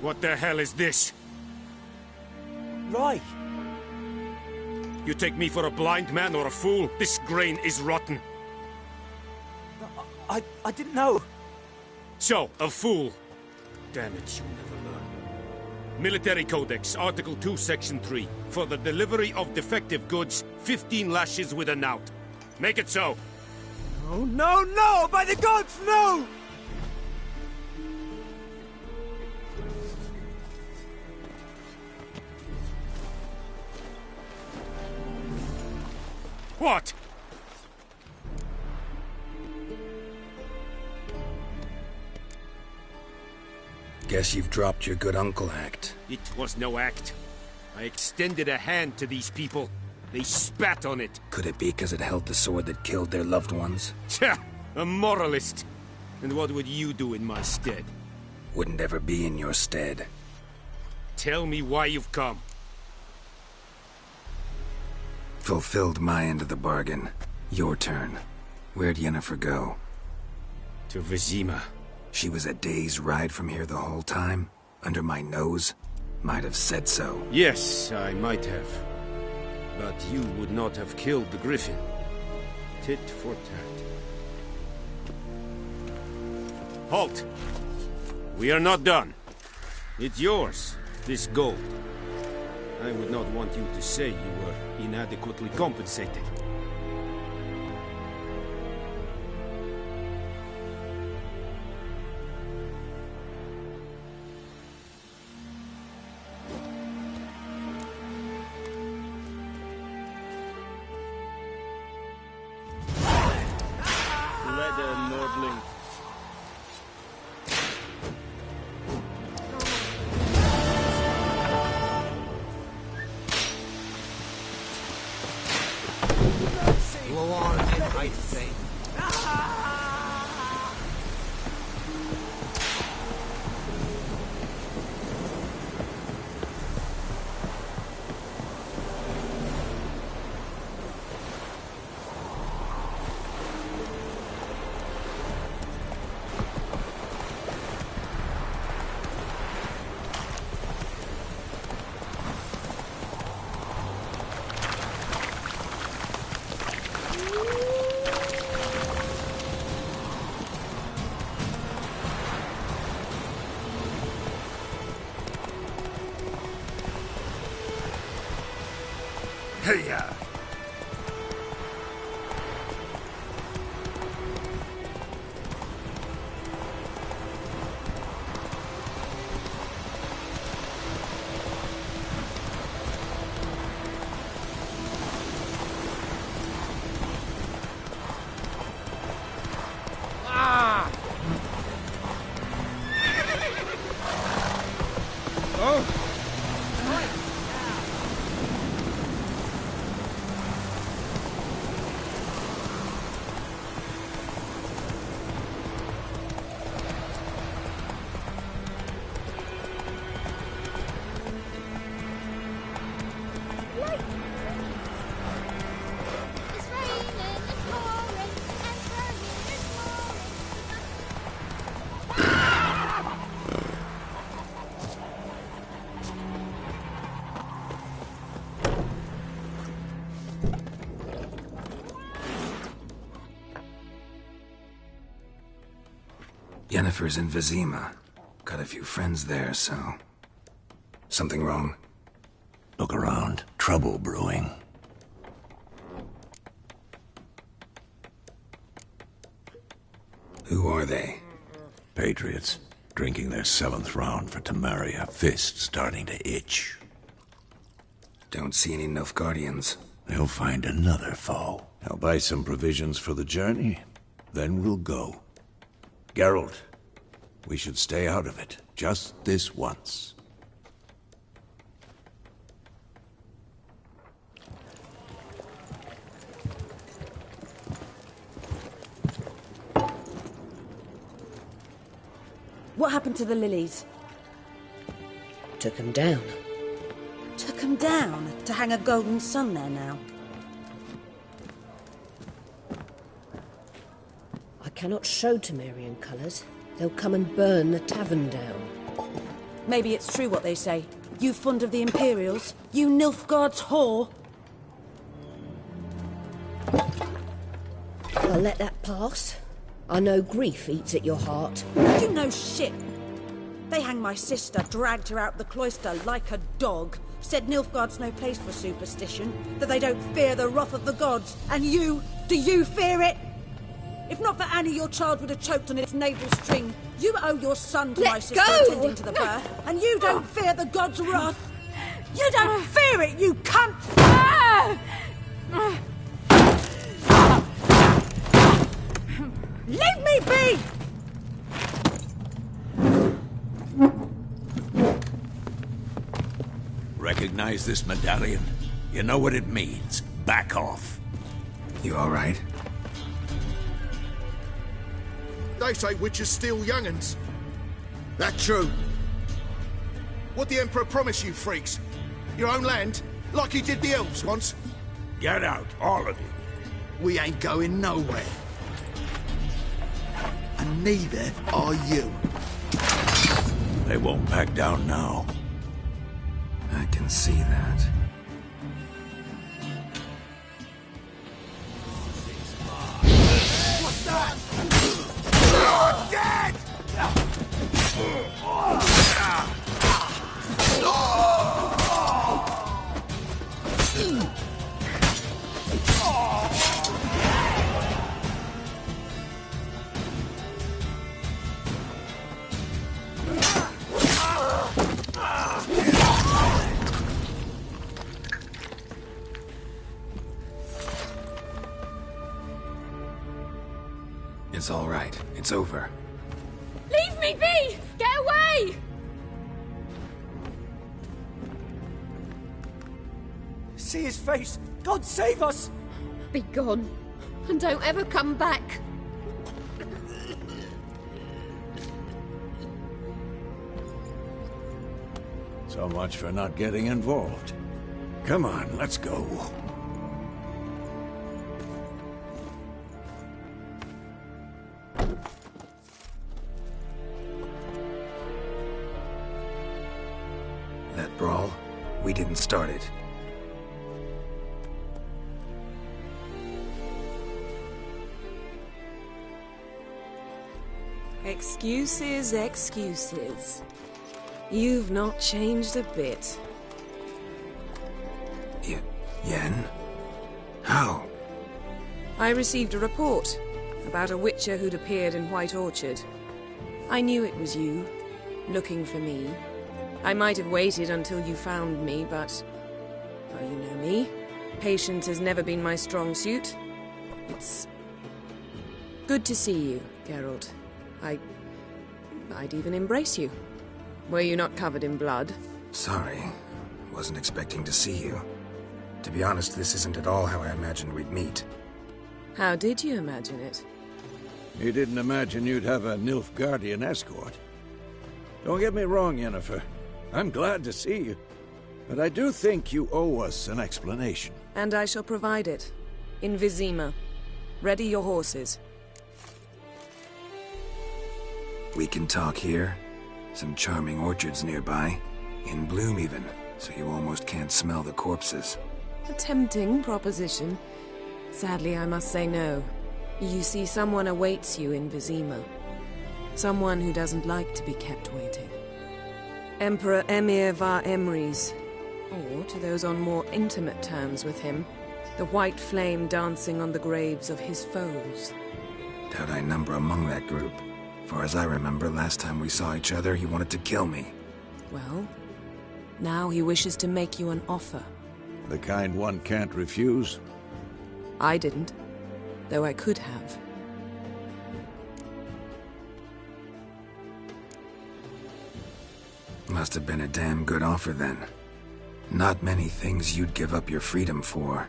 What the hell is this? Right. You take me for a blind man or a fool? This grain is rotten. I didn't know. So, a fool. Damn it, you'll never learn. Military Codex, Article 2, Section 3. For the delivery of defective goods, 15 lashes with a knout. Make it so. Oh, no, no! By the gods, no! What? Guess you've dropped your good uncle act. It was no act. I extended a hand to these people. They spat on it. Could it be because it held the sword that killed their loved ones? Tja, a moralist. And what would you do in my stead? Wouldn't ever be in your stead. Tell me why you've come. Fulfilled my end of the bargain. Your turn. Where'd Yennefer go? To Vizima. She was a day's ride from here the whole time? Under my nose? Might have said so. Yes, I might have. But you would not have killed the Griffin. Tit for tat. Halt! We are not done. It's yours, this gold. I would not want you to say you were inadequately compensated. Leather, Nordling. Hey-ya! It's raining, it's pouring, and burning, it's Yennefer's in Vizima. Got a few friends there, so... Something wrong? Look around. Trouble brewing. Who are they? Patriots. Drinking their 7th round for Temeria. Fist starting to itch. Don't see any Nilfgaardians. They'll find another foe. I'll buy some provisions for the journey. Then we'll go. Geralt, we should stay out of it. Just this once. What happened to the lilies? Took them down. Took them down? To hang a golden sun there now? I cannot show Temerian colours. They'll come and burn the tavern down. Maybe it's true what they say. You fond of the Imperials? You Nilfgaard's whore? I'll let that pass. I know grief eats at your heart. You know shit. They hanged my sister, dragged her out the cloister like a dog, said Nilfgaard's no place for superstition, that they don't fear the wrath of the gods. And you, do you fear it? If not for Annie, your child would have choked on its navel string. You owe your son to my sister attending to the birth, and you don't fear the gods' wrath. You don't fear it, you cunt! Leave me be! Recognize this medallion? You know what it means. Back off. You all right? They say witches steal young'uns. That true? What the Emperor promise you, freaks? Your own land? Like he did the elves once? Get out, all of you. We ain't going nowhere. And neither are you. They won't back down now. I can see that. What's that? You're dead! It's all right. It's over. Leave me be! Get away! See his face! God save us! Be gone, and don't ever come back. So much for not getting involved. Come on, let's go. That brawl, we didn't start it. Excuses, excuses. You've not changed a bit. Yen? How? I received a report about a witcher who'd appeared in White Orchard. I knew it was you, looking for me. I might have waited until you found me, but... well, you know me. Patience has never been my strong suit. It's... good to see you, Geralt. I'd even embrace you. Were you not covered in blood? Sorry. Wasn't expecting to see you. To be honest, this isn't at all how I imagined we'd meet. How did you imagine it? You didn't imagine you'd have a Nilfgaardian escort. Don't get me wrong, Yennefer. I'm glad to see you. But I do think you owe us an explanation. And I shall provide it. In Vizima. Ready your horses. We can talk here. Some charming orchards nearby. In bloom even, so you almost can't smell the corpses. A tempting proposition. Sadly, I must say no. You see, someone awaits you in Vizima. Someone who doesn't like to be kept waiting. Emperor Emir var Emrys. Or, to those on more intimate terms with him, the white flame dancing on the graves of his foes. Doubt I number among that group. For as I remember, last time we saw each other, he wanted to kill me. Well, now he wishes to make you an offer. The kind one can't refuse? I didn't, though I could have. Must have been a damn good offer then. Not many things you'd give up your freedom for,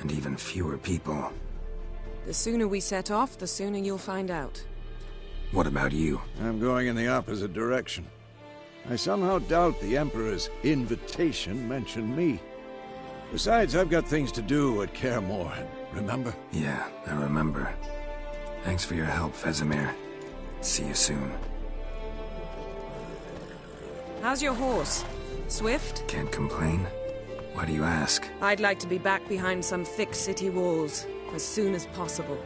and even fewer people. The sooner we set off, the sooner you'll find out. What about you? I'm going in the opposite direction. I somehow doubt the Emperor's invitation mentioned me. Besides, I've got things to do at Kaer Morhen, remember? Yeah, I remember. Thanks for your help, Vesemir. See you soon. How's your horse? Swift? Can't complain. Why do you ask? I'd like to be back behind some thick city walls, as soon as possible.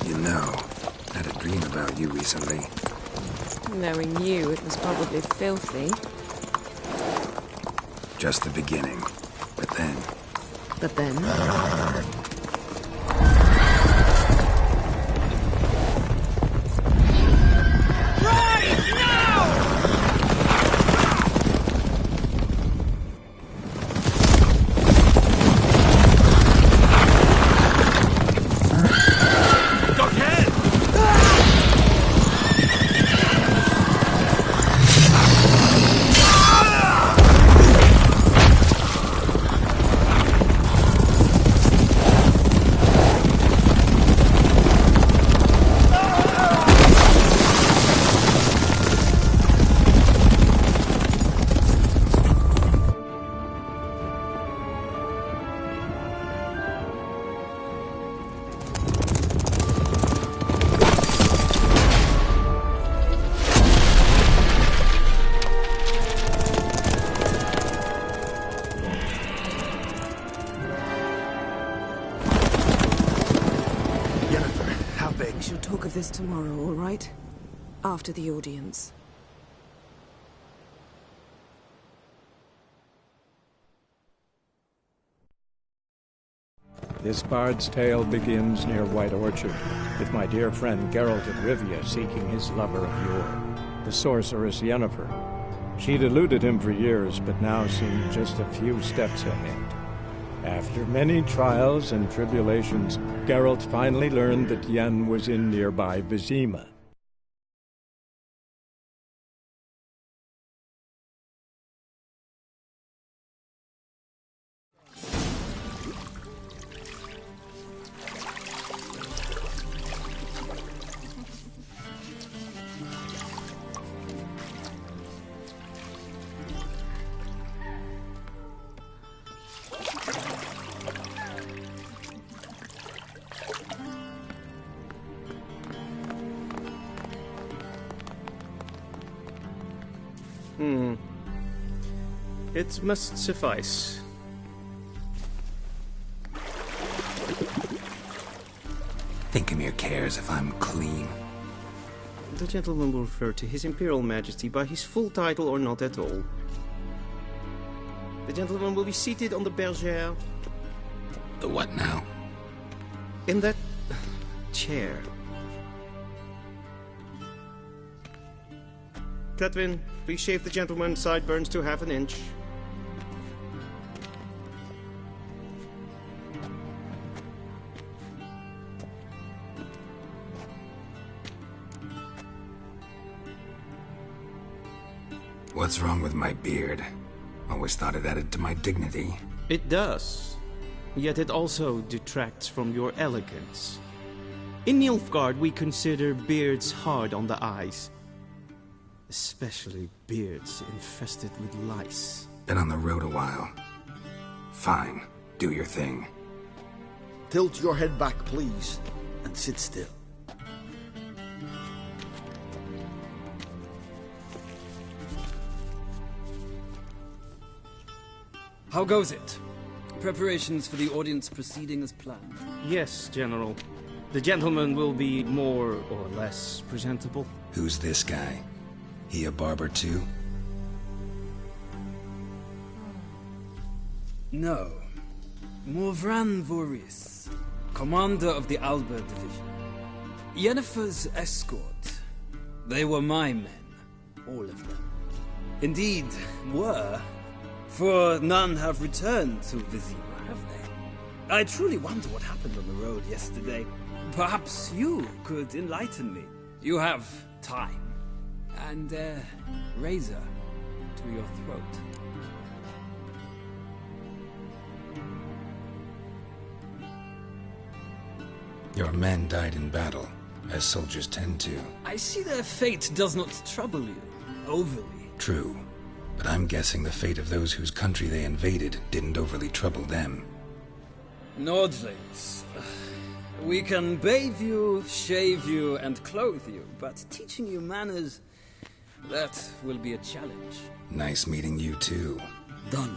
You know, I had a dream about you recently. Knowing you, it was probably filthy. Just the beginning. But then... But then? This tomorrow, all right? After the audience. This bard's tale begins near White Orchard, with my dear friend Geralt of Rivia seeking his lover of yore, the sorceress Yennefer. She'd eluded him for years, but now seemed just a few steps ahead. After many trials and tribulations, Geralt finally learned that Yen was in nearby Vizima. It must suffice. Thinkamere cares if I'm clean. The gentleman will refer to His Imperial Majesty by his full title or not at all. The gentleman will be seated on the bergère. The what now? In that chair. Cletwin, please shave the gentleman's sideburns to half an inch. What's wrong with my beard? Always thought it added to my dignity. It does. Yet it also detracts from your elegance. In Nilfgaard, we consider beards hard on the eyes. Especially beards infested with lice. Been on the road a while. Fine. Do your thing. Tilt your head back, please, and sit still. How goes it? Preparations for the audience proceeding as planned? Yes, General. The gentleman will be more or less presentable. Who's this guy? He a barber too? No. Morvran Voorhis, commander of the Alba division. Yennefer's escort. They were my men. All of them. Indeed, were. For none have returned to Vizima, have they? I truly wonder what happened on the road yesterday. Perhaps you could enlighten me. You have time. And a razor to your throat. Your men died in battle, as soldiers tend to. I see their fate does not trouble you overly. True. But I'm guessing the fate of those whose country they invaded didn't overly trouble them. Nordlings. We can bathe you, shave you, and clothe you, but teaching you manners, that will be a challenge. Nice meeting you too. Done.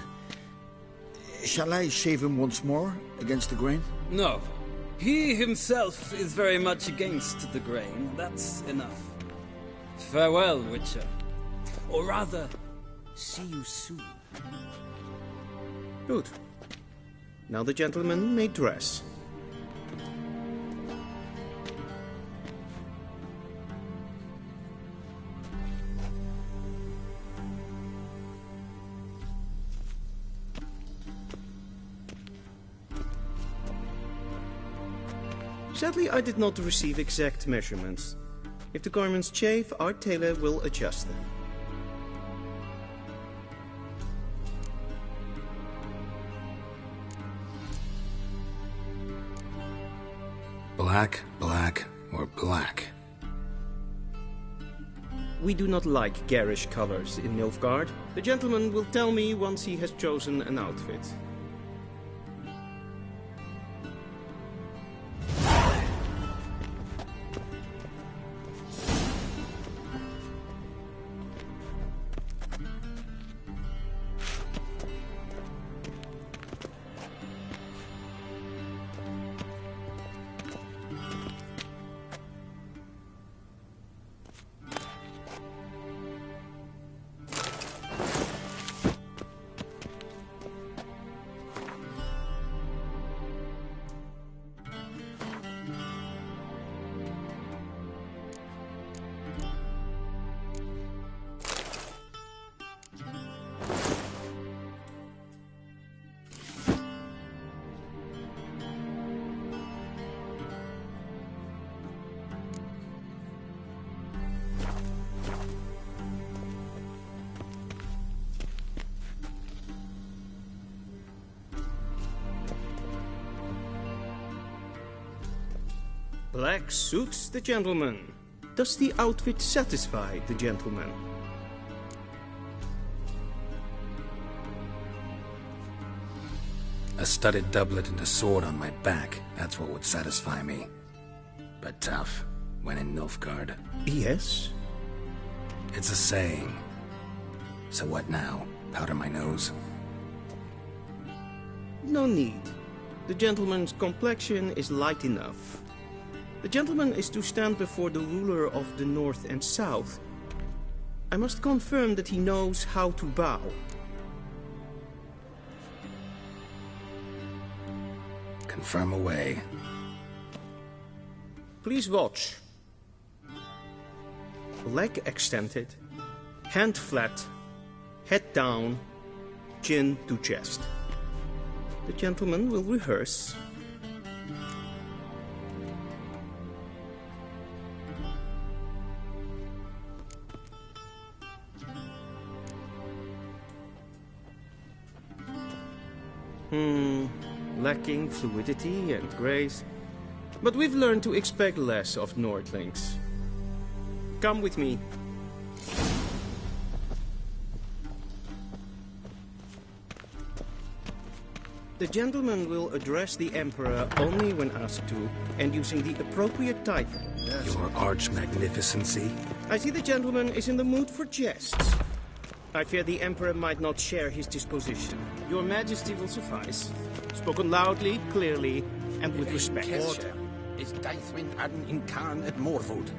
Shall I shave him once more, against the grain? No. He himself is very much against the grain. That's enough. Farewell, Witcher. Or rather, see you soon. Good. Now the gentleman may dress. Sadly, I did not receive exact measurements. If the garments chafe, our tailor will adjust them. Black, black, or black? We do not like garish colors in Nilfgaard. The gentleman will tell me once he has chosen an outfit. Black suits the gentleman. Does the outfit satisfy the gentleman? A studded doublet and a sword on my back, that's what would satisfy me. But tough, when in Nilfgaard. Yes? It's a saying. So what now? Powder my nose? No need. The gentleman's complexion is light enough. The gentleman is to stand before the ruler of the North and South. I must confirm that he knows how to bow. Confirm away. Please watch. Leg extended, hand flat, head down, chin to chest. The gentleman will rehearse. Lacking fluidity and grace. But we've learned to expect less of Nordlings. Come with me. The gentleman will address the Emperor only when asked to, and using the appropriate title. Your Arch-Magnificency? I see the gentleman is in the mood for jests. I fear the Emperor might not share his disposition. Your Majesty will suffice. Spoken loudly, clearly, and with respect. Is Daithwin Adden in Khan at Morvold?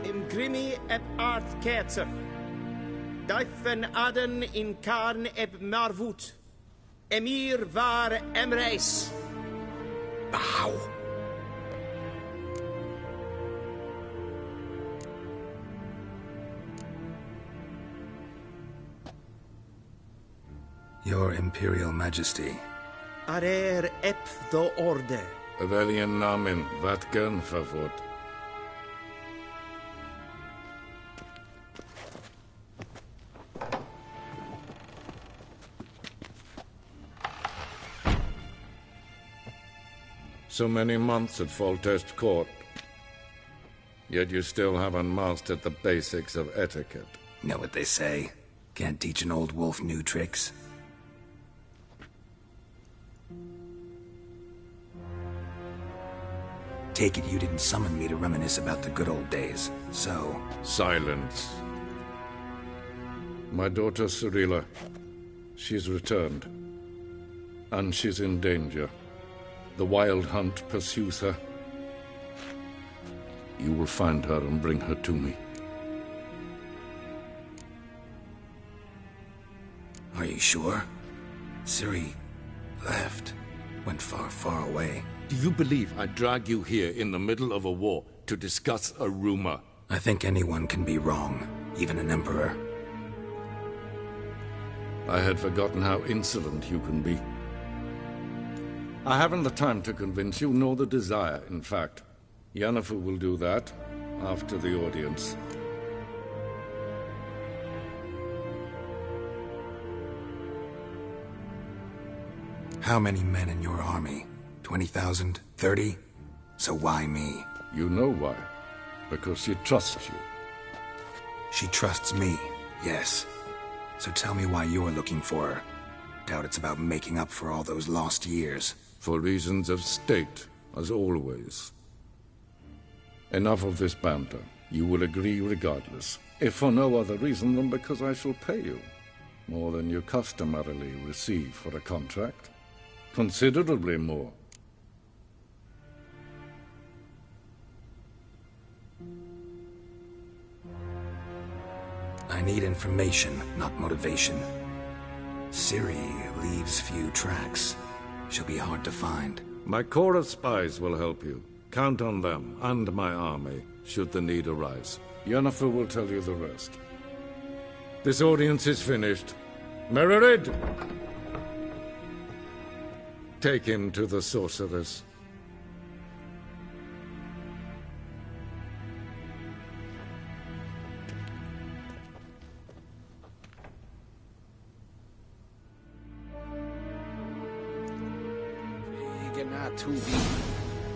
Imgrimi eb Arth Ketzer. Daithwen Aden in Karn eb Marvut. Emir var Emreis. Bow. Your Imperial Majesty. Arer ep the Orde. Weljen namen, wat gern verwort. So many months at Foltest Court. Yet you still haven't mastered the basics of etiquette. Know what they say? Can't teach an old wolf new tricks. Take it you didn't summon me to reminisce about the good old days, so... Silence. My daughter Cirilla, she's returned. And she's in danger. The Wild Hunt pursues her. You will find her and bring her to me. Are you sure? Ciri left. Went far, far away. Do you believe I drag you here in the middle of a war to discuss a rumor? I think anyone can be wrong, even an emperor. I had forgotten how insolent you can be. I haven't the time to convince you, nor the desire, in fact. Yennefer will do that after the audience. How many men in your army? 20,000? 30? So why me? You know why. Because she trusts you. She trusts me, yes. So tell me why you're looking for her. Doubt it's about making up for all those lost years. For reasons of state, as always. Enough of this banter. You will agree regardless, if for no other reason than because I shall pay you. More than you customarily receive for a contract. Considerably more. I need information, not motivation. Ciri leaves few tracks. She'll be hard to find. My corps of spies will help you. Count on them and my army, should the need arise. Yennefer will tell you the rest. This audience is finished. Mererid! Take him to the sorceress.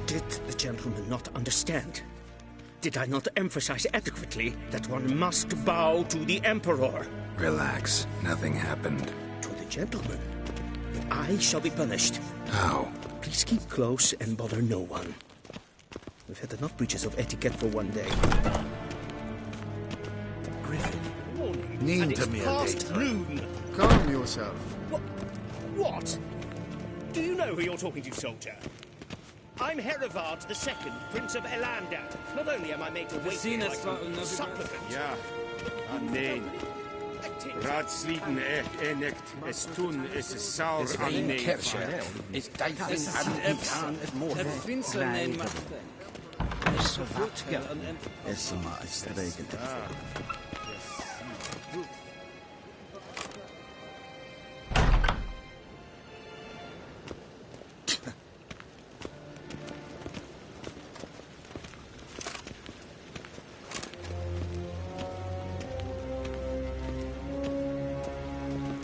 Did the gentleman not understand? Did I not emphasize adequately that one must bow to the Emperor? Relax. Nothing happened. To the gentleman. But I shall be punished. How? Please keep close and bother no one. We've had enough breaches of etiquette for one day. Griffin. And it's past noon. Calm yourself. What? Do you know who you're talking to, soldier? I'm Herivard II, Prince of Elander. Not only am I made to wait here like a supplicant... Ja, nein. Raadsleden echt es tun, es is saur aan nee. Is het Prinsen neem maar. Is zo goed, ja. Is maar streken.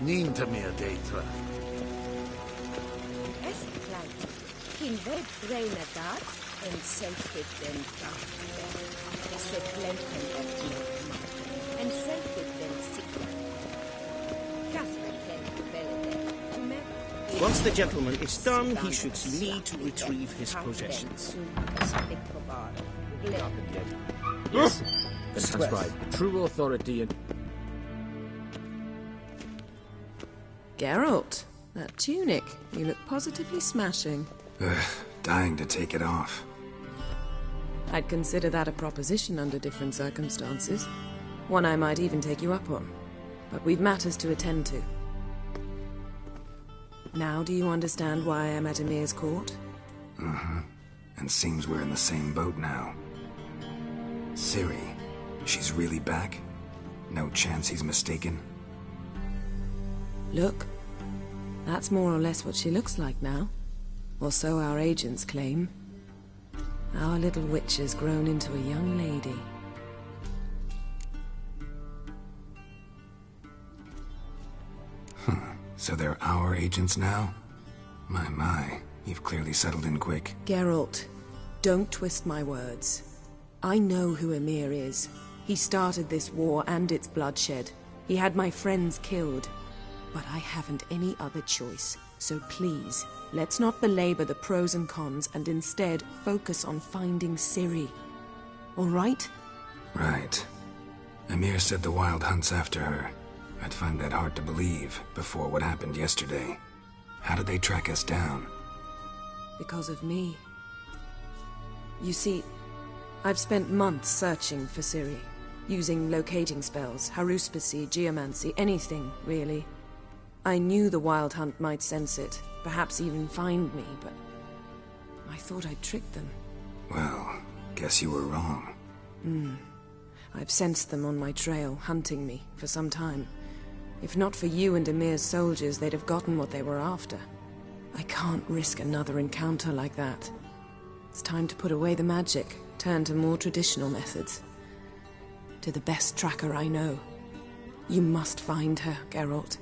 Niente meer deitra. Es klein. Kin web reine dat en selfit den dag. Se klenten en selfit den sikla. Casper ken belle. Once the gentleman is done, he should see me to retrieve his possessions. Yes. That's right. True authority and... Geralt, that tunic. You look positively smashing. Dying to take it off. I'd consider that a proposition under different circumstances. One I might even take you up on. But we've matters to attend to. Now do you understand why I'm at Ymir's court? Mm-hmm. And seems we're in the same boat now. Ciri, she's really back? No chance he's mistaken? Look, that's more or less what she looks like now. Or so our agents claim. Our little witch has grown into a young lady. So they're our agents now? My, you've clearly settled in quick. Geralt, don't twist my words. I know who Ymir is. He started this war and its bloodshed. He had my friends killed. But I haven't any other choice. So please, let's not belabor the pros and cons and instead focus on finding Ciri. All right? Right. Ymir said the Wild Hunt's after her. I'd find that hard to believe before what happened yesterday. How did they track us down? Because of me. You see, I've spent months searching for Ciri. Using locating spells, haruspicy, geomancy, anything, really. I knew the Wild Hunt might sense it, perhaps even find me, but I thought I'd tricked them. Well, guess you were wrong. I've sensed them on my trail, hunting me, for some time. If not for you and Ymir's soldiers, they'd have gotten what they were after. I can't risk another encounter like that. It's time to put away the magic, turn to more traditional methods. To the best tracker I know. You must find her, Geralt.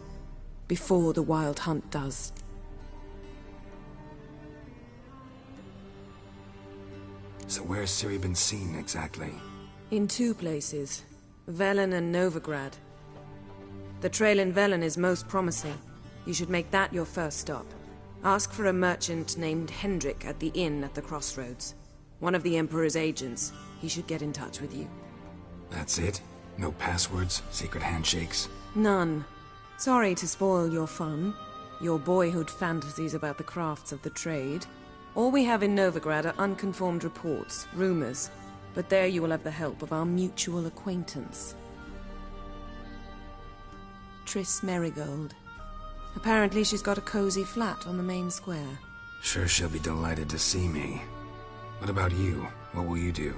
Before the Wild Hunt does. So where's Ciri been seen, exactly? In two places. Velen and Novigrad. The trail in Velen is most promising. You should make that your first stop. Ask for a merchant named Hendrik at the inn at the crossroads. One of the Emperor's agents. He should get in touch with you. That's it? No passwords? Secret handshakes? None. Sorry to spoil your fun. Your boyhood fantasies about the crafts of the trade. All we have in Novigrad are unconfirmed reports, rumors. But there you will have the help of our mutual acquaintance. Triss Merigold. Apparently she's got a cozy flat on the main square. Sure she'll be delighted to see me. What about you? What will you do?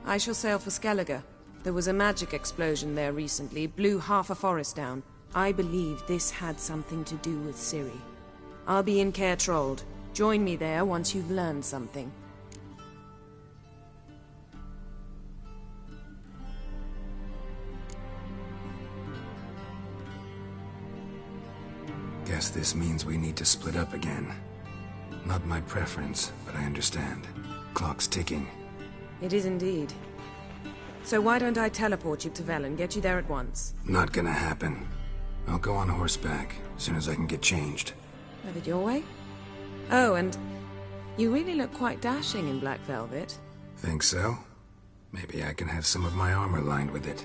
I shall sail for Skellige. There was a magic explosion there recently, blew half a forest down. I believe this had something to do with Ciri. I'll be in Caer Trolde. Join me there once you've learned something. Guess this means we need to split up again. Not my preference, but I understand. Clock's ticking. It is indeed. So why don't I teleport you to Velen, get you there at once? Not gonna happen. I'll go on horseback, as soon as I can get changed. Have it your way? Oh, and you really look quite dashing in black velvet. Think so? Maybe I can have some of my armor lined with it.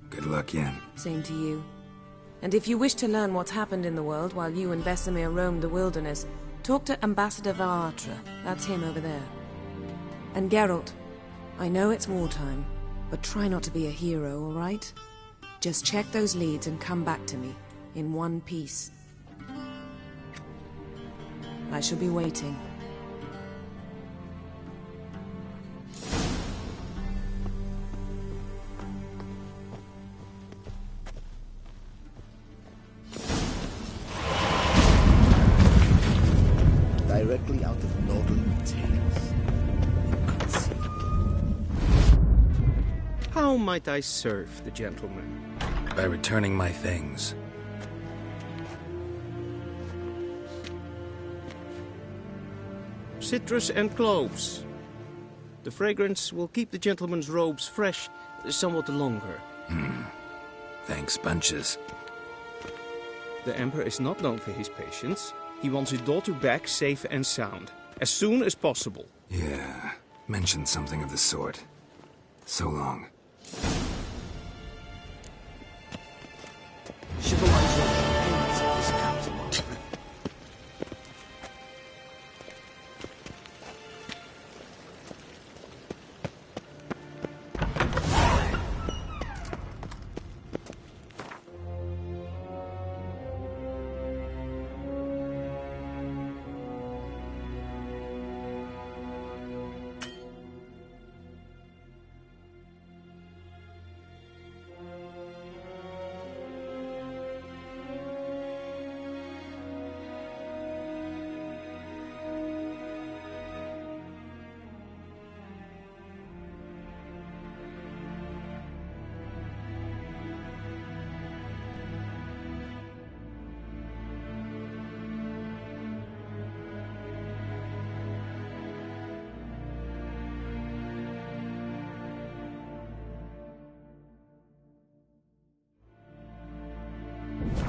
Good luck, Yen. Same to you. And if you wish to learn what's happened in the world while you and Vesemir roamed the wilderness, talk to Ambassador Valatra. That's him over there. And Geralt, I know it's wartime, but try not to be a hero, all right? Just check those leads and come back to me, in one piece. I shall be waiting. Directly out of Nordland tales. How might I serve the gentleman? By returning my things. Citrus and cloves. The fragrance will keep the gentleman's robes fresh somewhat longer. Thanks, bunches. The Emperor is not known for his patience. He wants his daughter back safe and sound, as soon as possible. Yeah, mentioned something of the sort. So long. Civilization ends at this counterpart.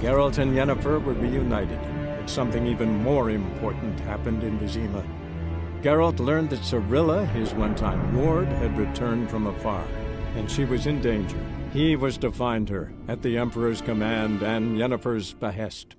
Geralt and Yennefer were reunited, but something even more important happened in Vizima. Geralt learned that Cirilla, his one-time ward, had returned from afar, and she was in danger. He was to find her, at the Emperor's command and Yennefer's behest.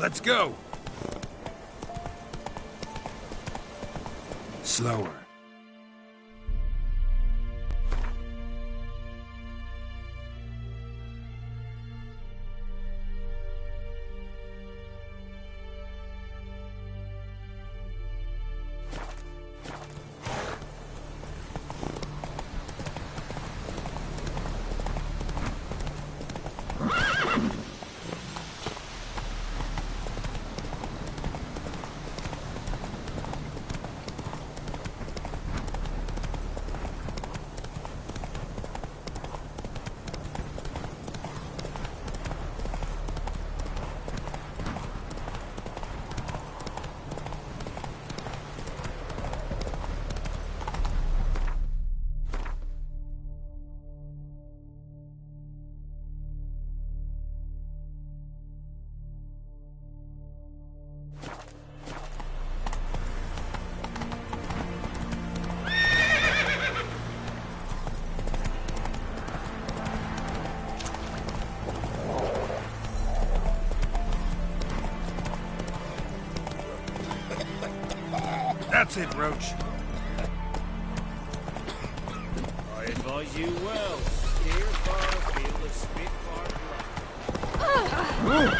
Let's go! Slower. That's it, Roach. I advise you well. Steer far afield of Spitfire Bluff.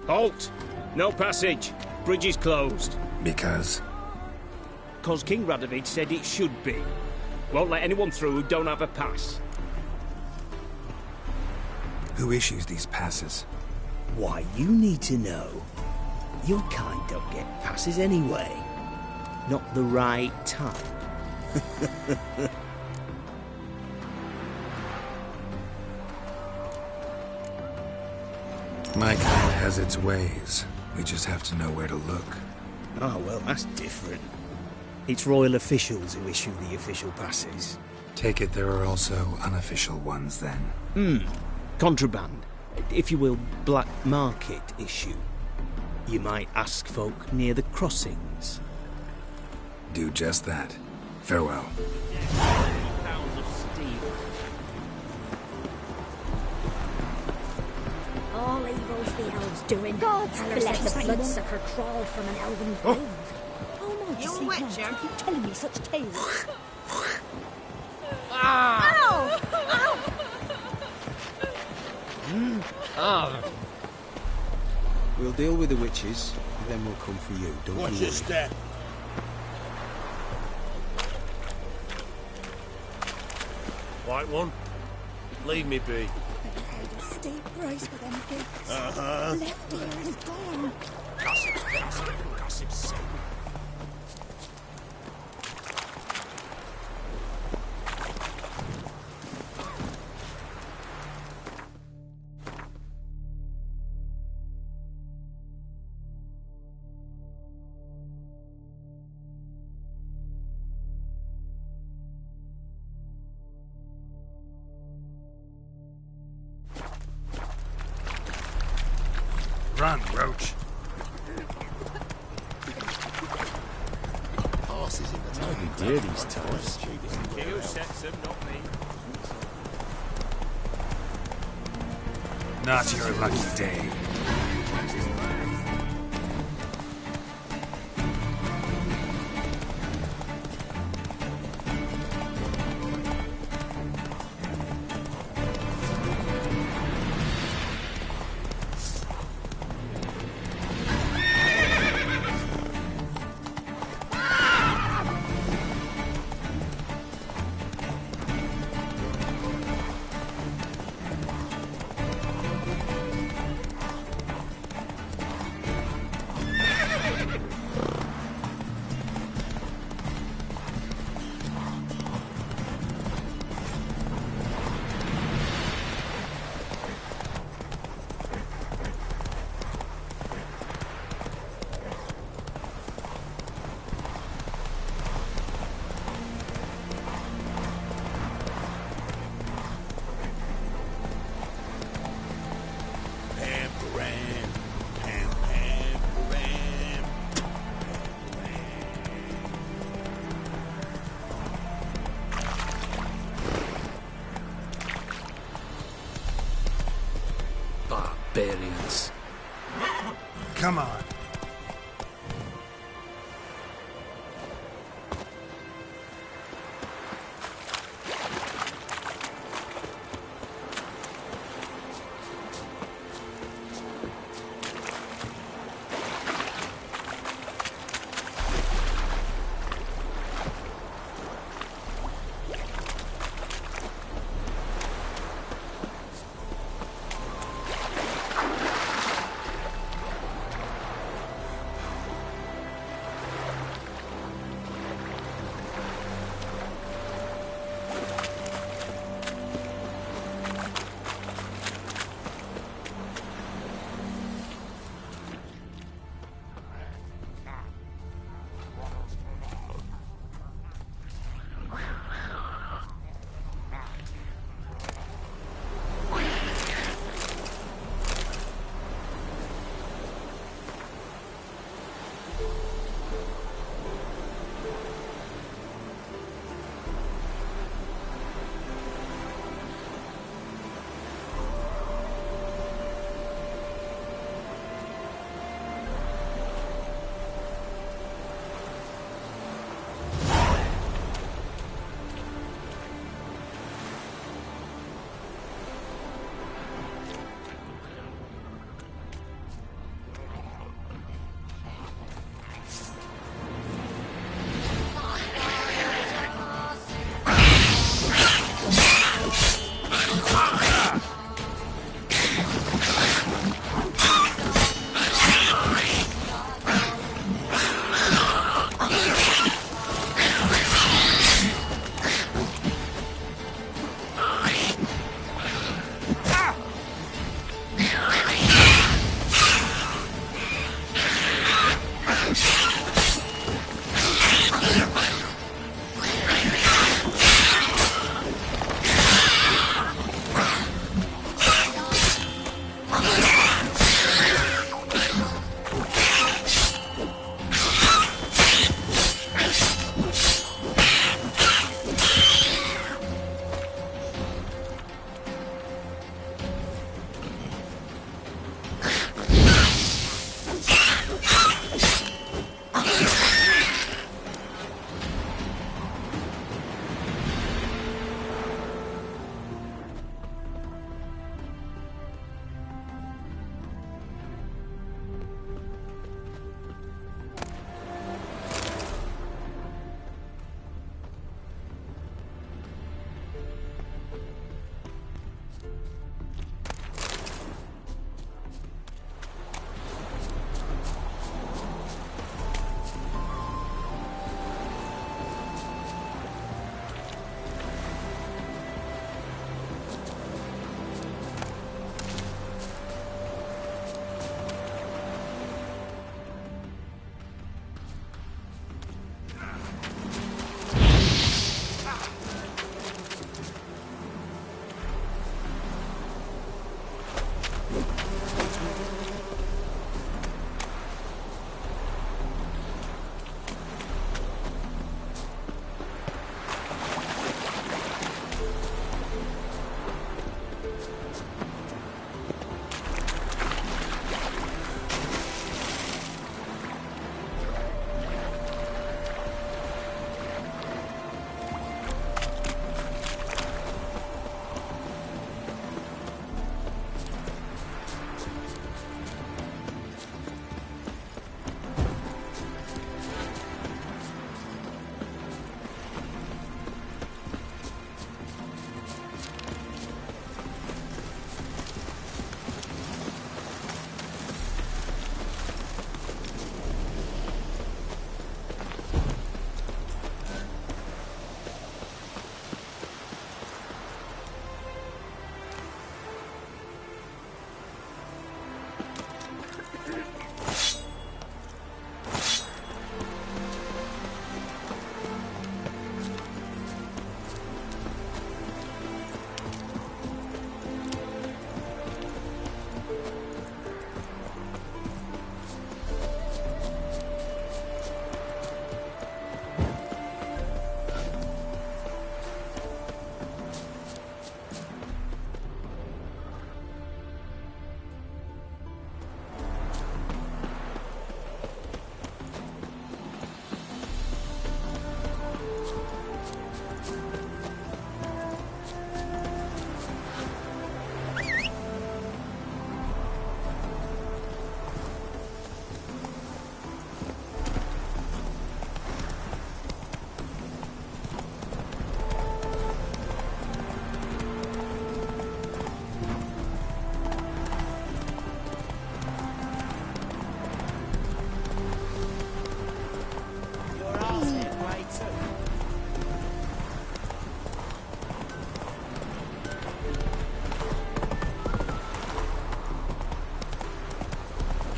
Halt! No passage. Bridge is closed. Because? 'Cause King Radovid said it should be. Won't let anyone through who don't have a pass. Who issues these passes? Why, you need to know. Your kind don't get passes anyway. Not the right time. My kind has its ways. We just have to know where to look. Oh, well, that's different. It's royal officials who issue the official passes. Take it there are also unofficial ones, then. Contraband. If you will, black market issue. You might ask folk near the crossings. Do just that. Farewell. Pounds of steel. All evil's the elves doing. God's let the bloodsucker crawl from an elven grave. Oh my, You see, witcher? Lord, you telling me such tales? Ow! Ow! We'll deal with the witches, and then we'll come for you. Don't Watch you your worry. step. White one, leave me be. Paid a steep price for them gifts. Uh-huh. Left ear is gone. Gossip's Run, Roach. Horses in the town. Dear these towers. King who sets them, not me. Not your lucky day. barbarians. Come on.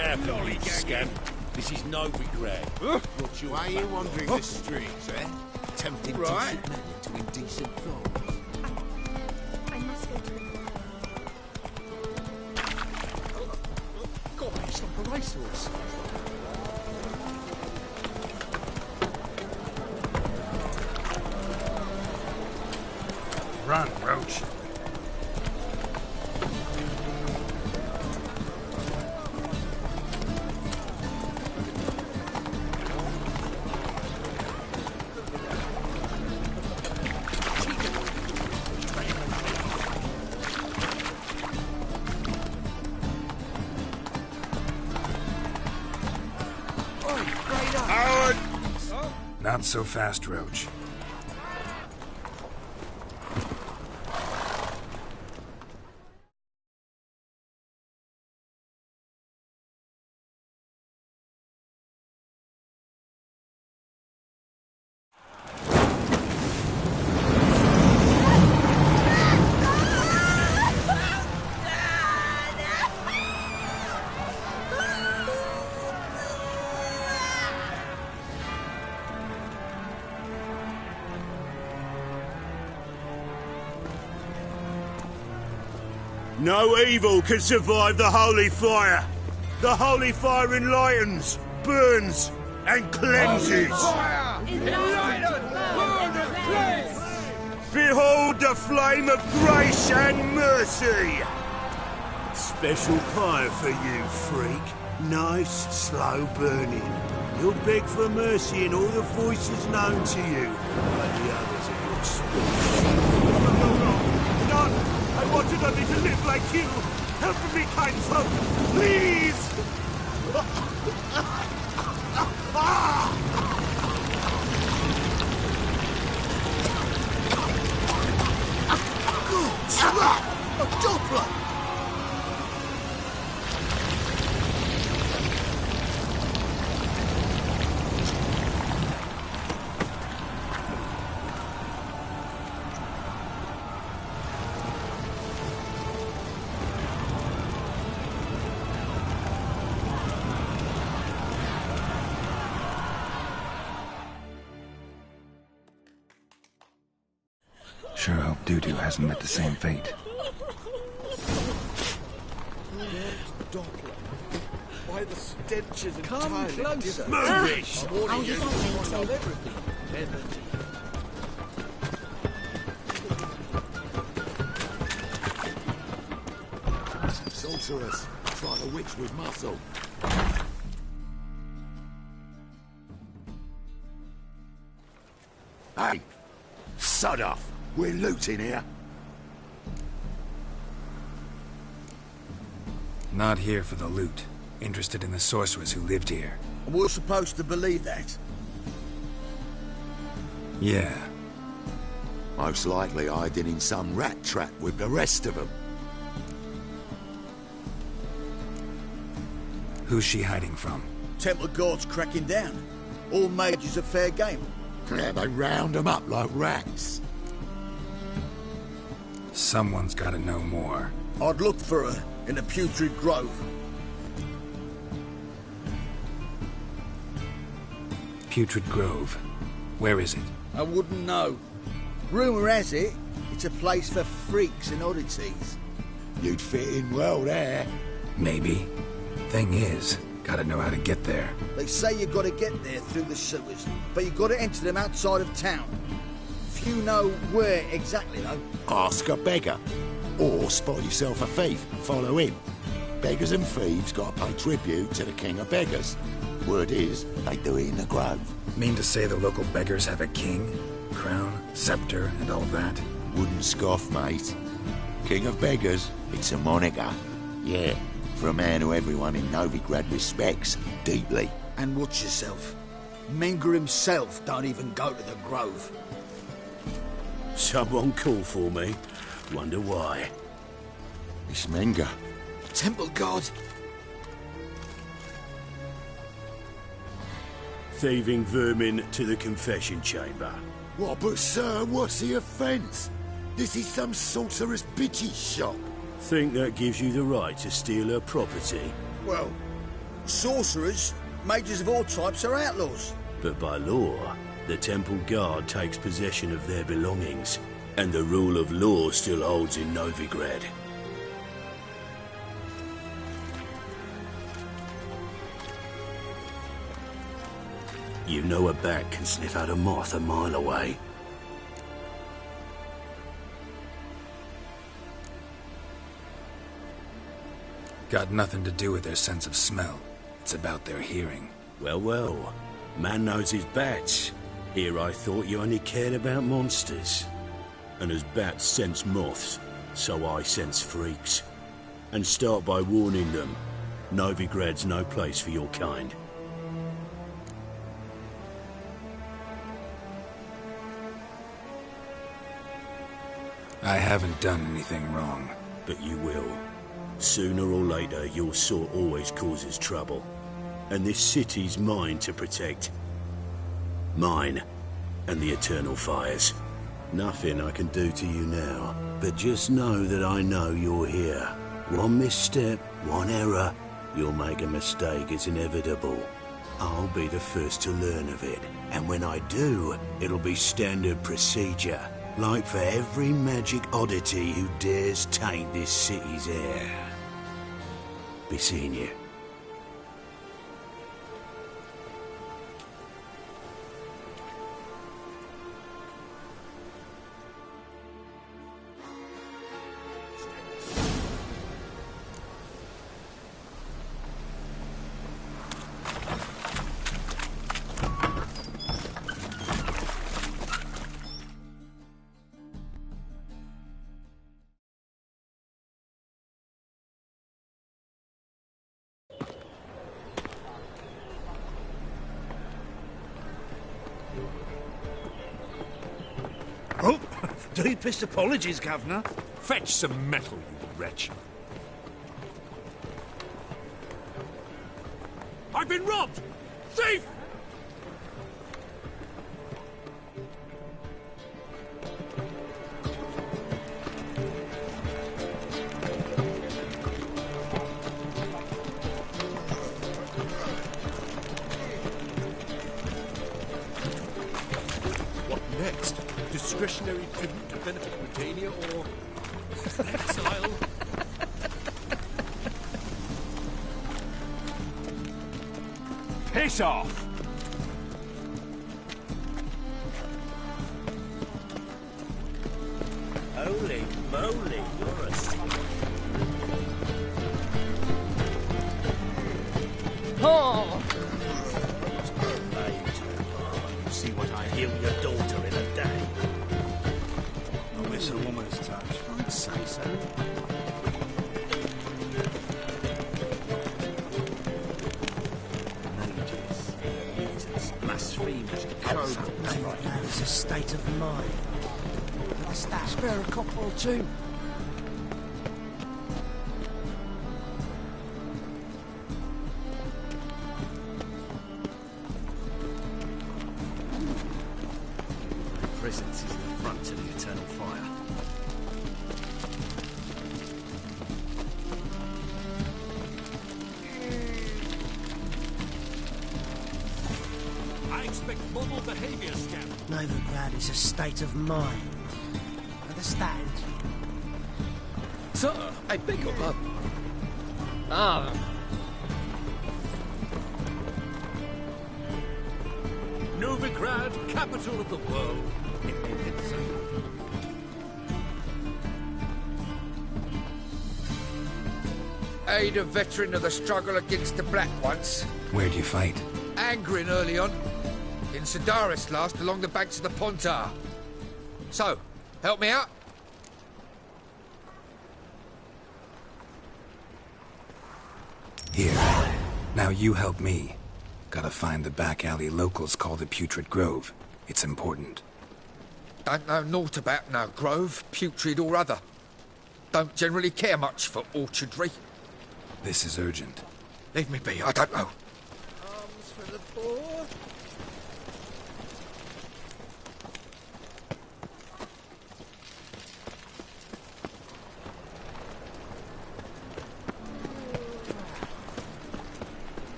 Careful, you scamp. This is Novigrad. Why are you wandering the streets, eh? Tempting Right. decent men into indecent thoughts. I must go to the God, he's like a racehorse. Run, Roach. Howard! Not so fast, Roach. No evil can survive the holy fire. The holy fire enlightens, burns, and cleanses. Behold the flame of grace and mercy. Special fire for you, freak. Nice, slow burning. You'll beg for mercy in all the voices known to you by the others of your species. None! I wanted only to live like you! Help me, kind folk! Please! Good slap! A Doppler! Sure hope Dudu hasn't met the same fate. Why the stenches and Come closer. Move it! I'm warning Oh, you. you don't think so? Everything. Sorceress, trying to witch with muscle. Hey, sod off. We're looting here. Not here for the loot. Interested in the sorceress who lived here. We're supposed to believe that. Yeah. Most likely hiding in some rat trap with the rest of them. Who's she hiding from? Temple Guard's cracking down. All mages are fair game. Yeah, they round them up like rats. Someone's gotta know more. I'd look for her in the Putrid Grove. Putrid Grove. Where is it? I wouldn't know. Rumour has it, it's a place for freaks and oddities. You'd fit in well there. Maybe. Thing is, gotta know how to get there. They say you gotta get there through the sewers, but you gotta enter them outside of town. Few know where exactly, though. Ask a beggar. Or spot yourself a thief and follow him. Beggars and thieves gotta pay tribute to the king of beggars. Word is, they do it in the grove. Mean to say the local beggars have a king, crown, scepter, and all that? Wouldn't scoff, mate. King of beggars, it's a moniker. Yeah, for a man who everyone in Novigrad respects deeply. And watch yourself. Menger himself don't even go to the grove. Someone call for me. Wonder why. It's Menger. Temple Guard. Thieving vermin to the confession chamber. What, but sir, what's the offence? This is some sorcerer's bitchy shop. Think that gives you the right to steal her property? Well, Sorcerers, mages of all types are outlaws. But by law, the Temple Guard takes possession of their belongings, and the rule of law still holds in Novigrad. You know a bat can sniff out a moth a mile away. Got nothing to do with their sense of smell. It's about their hearing. Well, well. Man knows his bats. Here I thought you only cared about monsters. And as bats sense moths, so I sense freaks. And start by warning them. Novigrad's no place for your kind. I haven't done anything wrong. But you will. Sooner or later, your sort always causes trouble. And this city's mine to protect. Mine and the Eternal Fires. Nothing I can do to you now, but just know that I know you're here. One misstep, one error, you'll make a mistake, it's inevitable. I'll be the first to learn of it, and when I do, it'll be standard procedure. Like for every magic oddity who dares taint this city's air. Be seeing you. Oh, deepest apologies, Governor. Fetch some metal, you wretch. I've been robbed! Thief! What next? Discretionary tribute to benefit Britannia or exile? Piss off! Holy moly, you're a Oh! You see what I heal your daughter in a day. I miss a woman's touch. I'd say so. Jesus, blasphemers, cowards. It's a state of mind. Spare a copper or two. Presence is an affront to the Eternal Fire. I expect model behavior, Scamp. Novigrad is a state of mind. Understand? Sir, I beg your pardon. Ah. Novigrad, capital of the world. Aid a veteran of the struggle against the Black Ones. Where'd you fight? Angrin early on. In Sedaris last, along the banks of the Pontar. So, help me out? Here. Now you help me. Gotta find the back alley locals call the Putrid Grove. It's important. Don't know naught about no grove, putrid or other. Don't generally care much for orchardry. This is urgent. Leave me be, I don't know. Arms for the poor.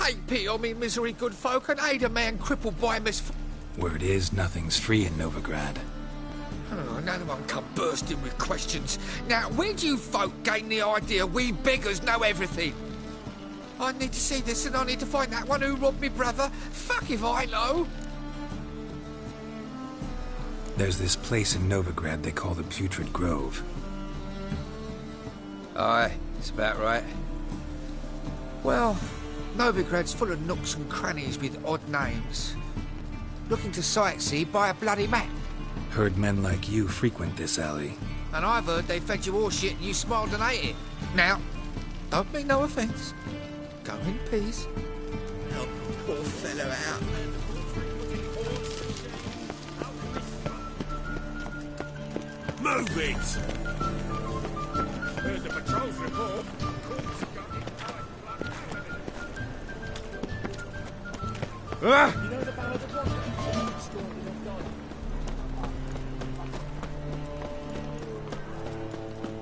Take pity on me, misery, good folk, and aid a man crippled by Word is, nothing's free in Novigrad. Oh, another one come bursting with questions. Now, where do you folk gain the idea we beggars know everything? I need to see this, and I need to find that one who robbed me brother. Fuck if I know. There's this place in Novigrad they call the Putrid Grove. Aye, it's about right. Well, Novigrad's full of nooks and crannies with odd names. Looking to sightsee by a bloody map. Heard men like you frequent this alley. And I've heard they fed you all shit and you smiled and ate it. Now, don't mean no offence. Go in peace. Help the poor fellow out. Move it! Heard the patrol's report. Ah! You know the Ballad of Roger?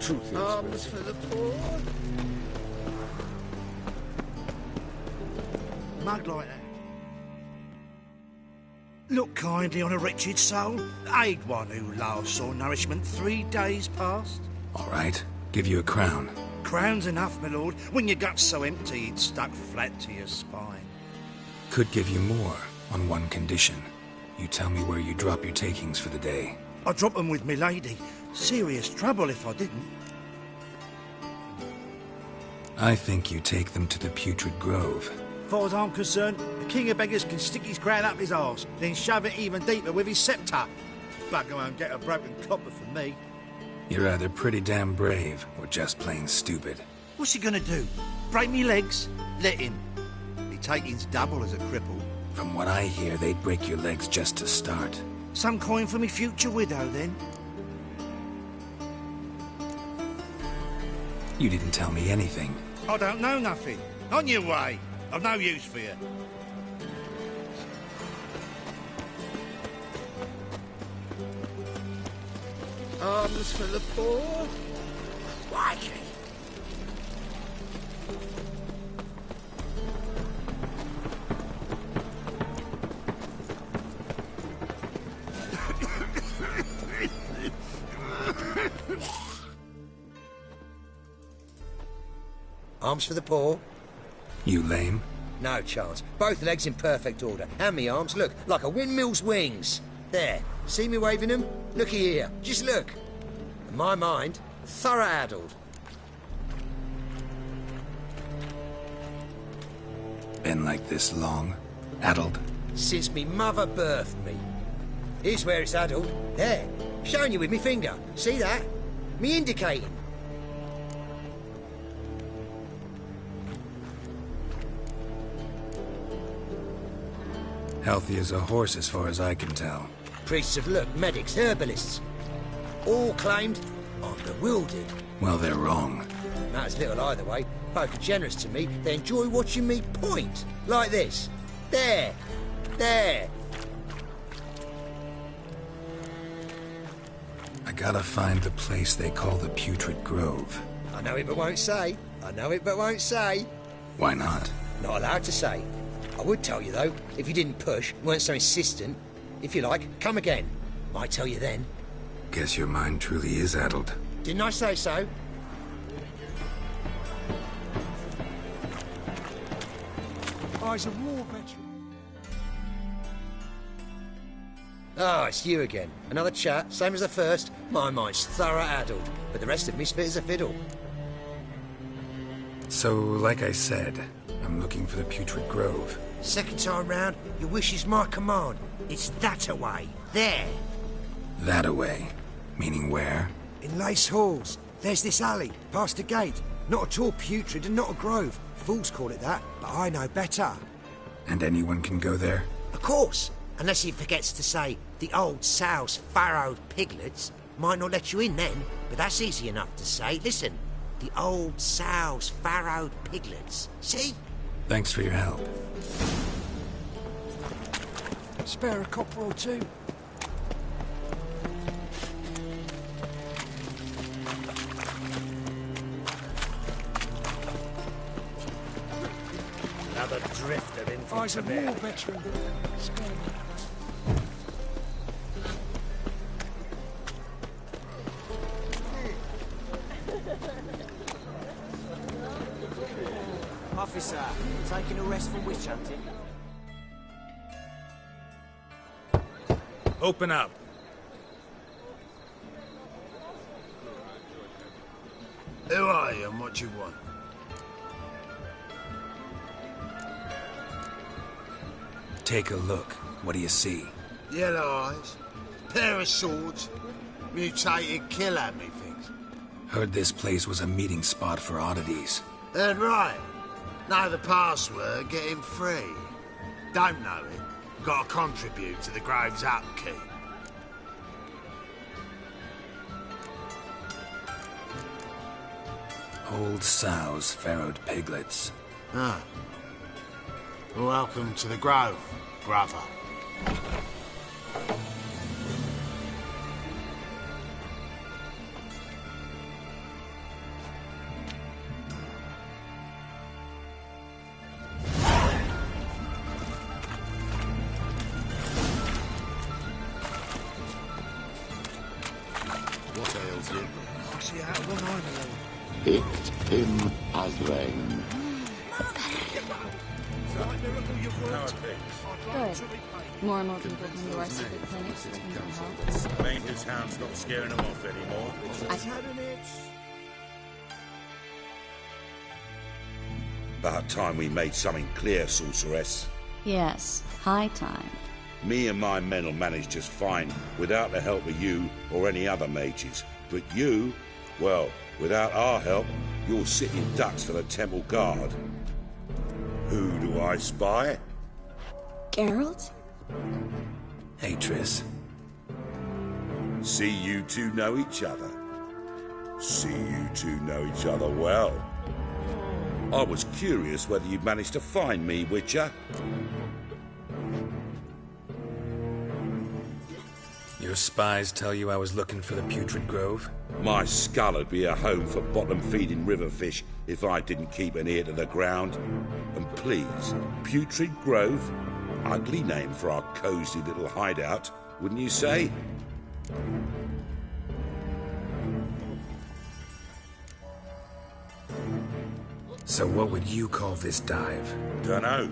Truth is... Arms for the poor. Mug like that. Look kindly on a wretched soul. Aid one who last saw nourishment 3 days past. All right, give you a crown. Crown's enough, my lord, when your gut's so empty it's stuck flat to your spine. Could give you more, on one condition. You tell me where you drop your takings for the day. I drop them with me lady. Serious trouble if I didn't. I think you take them to the Putrid Grove. As far as I'm concerned, the king of beggars can stick his crown up his arse, then shove it even deeper with his sceptre. Bugger won't get a broken copper from me. You're either pretty damn brave, or just plain stupid. What's he gonna do? Break me legs? Let him. The taking's double as a cripple. From what I hear, they'd break your legs just to start. Some coin for me future widow, then? You didn't tell me anything. I don't know nothing. On your way. I've no use for you. Arms for the poor. Crikey. Arms for the poor. You lame? No chance. Both legs in perfect order. And me arms, look, like a windmill's wings. There. See me waving them? Looky here. Just look. In my mind, thorough addled. Been like this long? Addled? Since me mother birthed me. Here's where it's addled. There. Showing you with me finger. See that? Me indicating. Healthy as a horse as far as I can tell. Priests of look, medics, herbalists. All claimed I'm bewildered. Well, they're wrong. Matters little either way. Folk are generous to me. They enjoy watching me point. Like this. There. There. I gotta find the place they call the Putrid Grove. I know it but won't say. I know it but won't say. Why not? Not allowed to say. I would tell you, though, if you didn't push, weren't so insistent. If you like, come again. Might tell you then. Guess your mind truly is addled. Didn't I say so? Oh, he's a war veteran. Oh, it's you again. Another chat, same as the first. My mind's thorough addled, but the rest of me's fit as a fiddle. So, like I said, I'm looking for the Putrid Grove. Second time round, your wish is my command. It's that away. There. That away? Meaning where? In Lace Halls. There's this alley, past the gate. Not at all putrid and not a grove. Fools call it that, but I know better. And anyone can go there? Of course. Unless he forgets to say the old sow's farrowed piglets. Might not let you in then, but that's easy enough to say. Listen. The old sow's farrowed piglets. See? Thanks for your help. Spare a copper or two. Another drift of infantry. Eyes of war veteran. Officer, taking a rest from witch hunting. Open up. Who are you and what you want? Take a look. What do you see? Yellow eyes, pair of swords, mutated killer, methinks. Heard this place was a meeting spot for oddities. Heard right. Know the password, get him free. Don't know it, gotta contribute to the Grove's upkeep. Old sows, farrowed piglets. Ah. Welcome to the Grove, brother. What ails you? I see out of one eye, my lord. Picked him as rain. Good. More and more people come to our secret clinics looking for help. Ranger's hound's not scaring them off anymore. About time we made something clear, sorceress. Yes, high time. Me and my men will manage just fine without the help of you or any other mages. But you, well, without our help, you're sitting ducks for the temple guard. Who do I spy? Geralt? Hey, Triss. See you two know each other. See you two know each other well. I was curious whether you'd managed to find me, Witcher. Your spies tell you I was looking for the Putrid Grove? My skull would be a home for bottom-feeding river fish if I didn't keep an ear to the ground. And please, Putrid Grove? Ugly name for our cosy little hideout, wouldn't you say? So what would you call this dive? Dunno.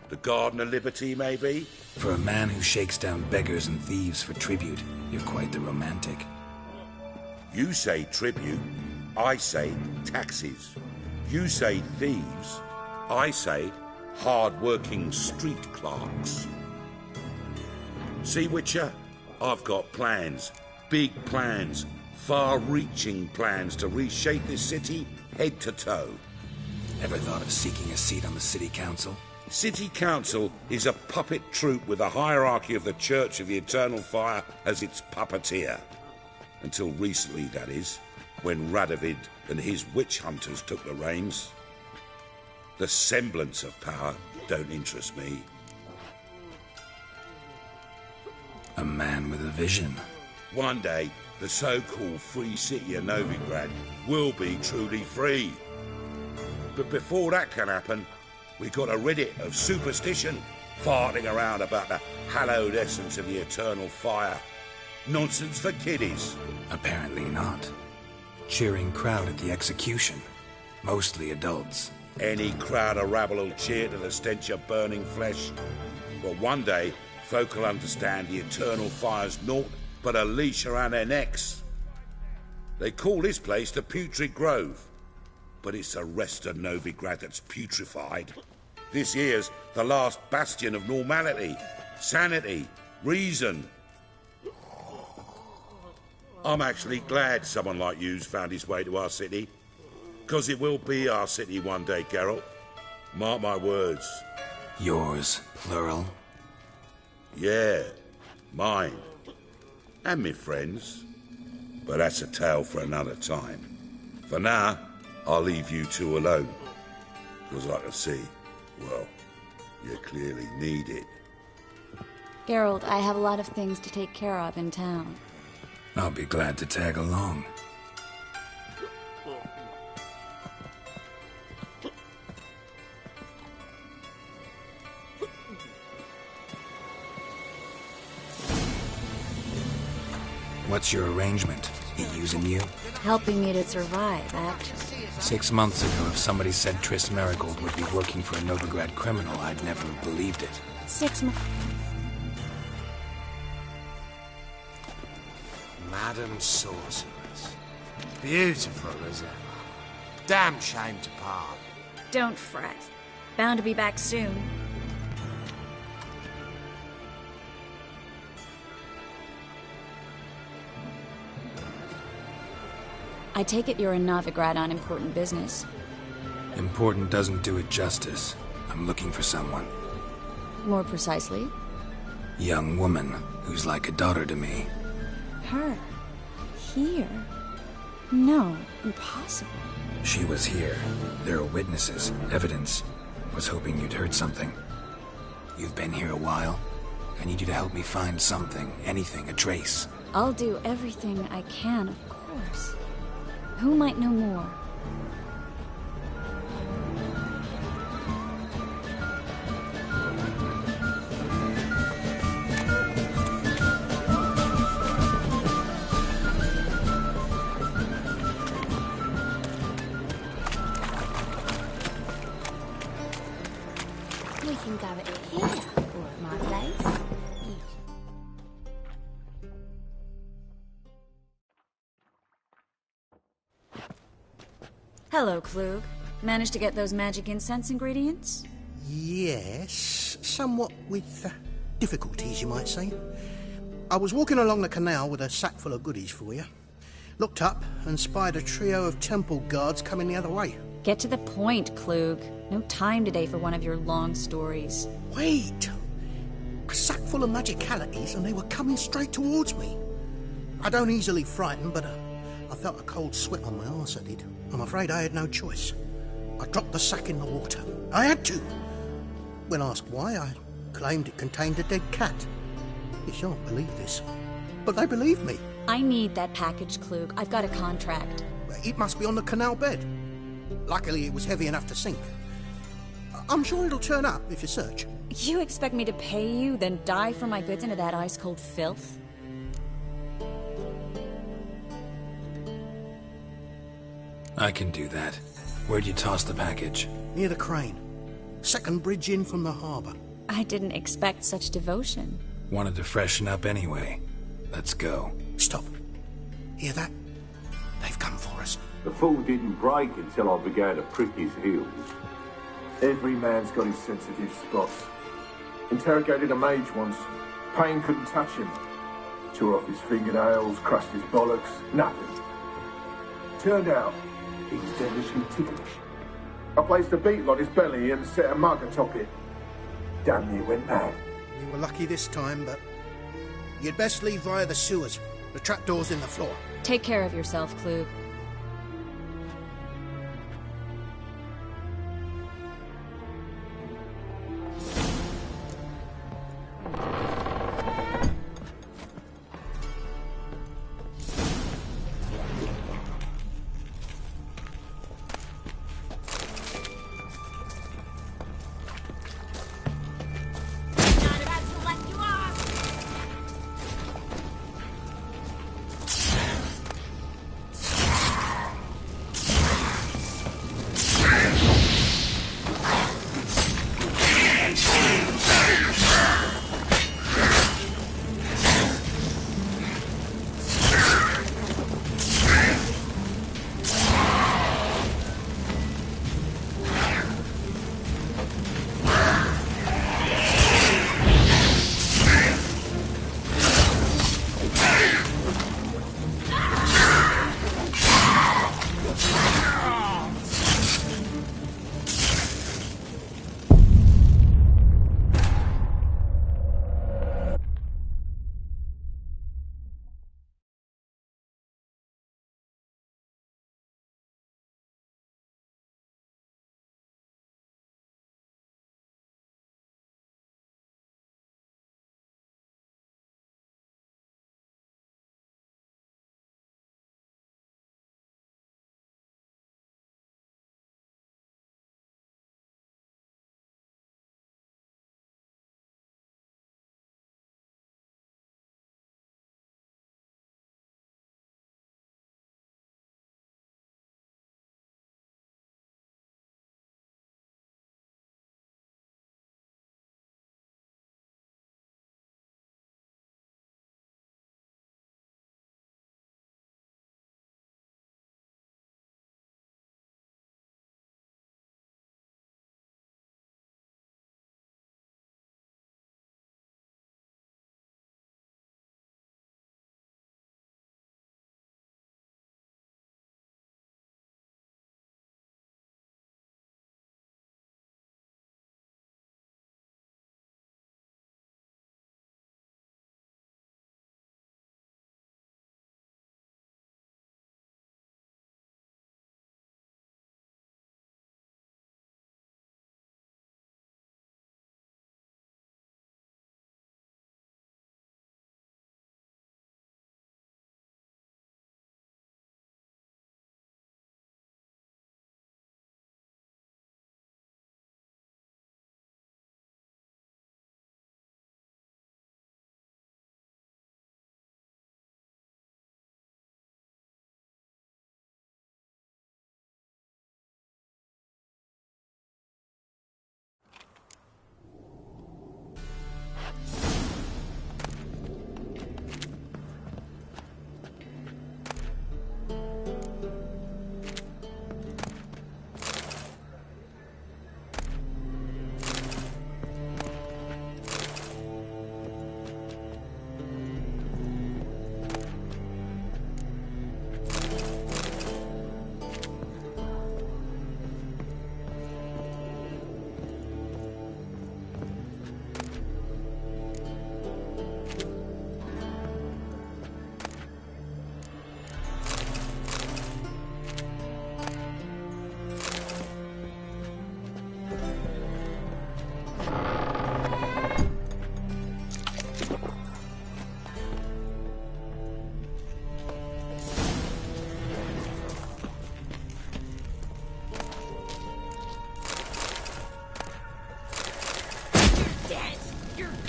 The Garden of Liberty, maybe? For a man who shakes down beggars and thieves for tribute, you're quite the romantic. You say tribute, I say taxes. You say thieves, I say hard-working street clerks. See, Witcher? I've got plans. Big plans. Far-reaching plans to reshape this city head to toe. Ever thought of seeking a seat on the city council? City Council is a puppet troupe with the hierarchy of the Church of the Eternal Fire as its puppeteer. Until recently, that is, when Radovid and his witch hunters took the reins. The semblance of power don't interest me. A man with a vision. One day, the so-called free city of Novigrad will be truly free. But before that can happen, we got to rid it of superstition, farting around about the hallowed essence of the eternal fire. Nonsense for kiddies. Apparently not. Cheering crowd at the execution. Mostly adults. Any crowd of rabble will cheer to the stench of burning flesh. But one day, folk will understand the eternal fire's naught but a leash around their necks. They call this place the Putrid Grove. But it's the rest of Novigrad that's putrefied. This here's the last bastion of normality, sanity, reason. I'm actually glad someone like you's found his way to our city. Because it will be our city one day, Geralt. Mark my words. Yours, plural? Yeah, mine. And me friends. But that's a tale for another time. For now, I'll leave you two alone. Because I can see, well, you clearly need it. Geralt, I have a lot of things to take care of in town. I'll be glad to tag along. What's your arrangement? He using you? Helping me to survive, actually. 6 months ago, if somebody said Triss Merigold would be working for a Novigrad criminal, I'd never have believed it. 6 months. Madam Sorceress. Beautiful as ever. Damn shame to part. Don't fret. Bound to be back soon. I take it you're in Novigrad on important business. Important doesn't do it justice. I'm looking for someone. More precisely? Young woman who's like a daughter to me. Her? Here? No, impossible. She was here. There are witnesses, evidence. Was hoping you'd heard something. You've been here a while. I need you to help me find something, anything, a trace. I'll do everything I can, of course. Who might know more? We can go at it here, or at my place. Hello, Klug. Managed to get those magic incense ingredients? Yes, somewhat with difficulties, you might say. I was walking along the canal with a sack full of goodies for you. Looked up and spied a trio of temple guards coming the other way. Get to the point, Klug. No time today for one of your long stories. Wait! A sack full of magicalities and they were coming straight towards me. I don't easily frighten, but I felt a cold sweat on my arse, I did. I'm afraid I had no choice. I dropped the sack in the water. I had to. When asked why, I claimed it contained a dead cat. You shan't believe this, but they believed me. I need that package, Klug. I've got a contract. It must be on the canal bed. Luckily, it was heavy enough to sink. I'm sure it'll turn up if you search. You expect me to pay you, then dive for my goods into that ice-cold filth? I can do that. Where'd you toss the package? Near the crane. Second bridge in from the harbour. I didn't expect such devotion. Wanted to freshen up anyway. Let's go. Stop. Hear that? They've come for us. The fall didn't break until I began to prick his heels. Every man's got his sensitive spots. Interrogated a mage once. Pain couldn't touch him. Tore off his fingernails, crushed his bollocks. Nothing. Turned out, he was devilishly ticklish. I placed a beetle on his belly and set a mug atop it. Damn near went mad. We were lucky this time, but you'd best leave via the sewers. The trapdoor's in the floor. Take care of yourself, Klug.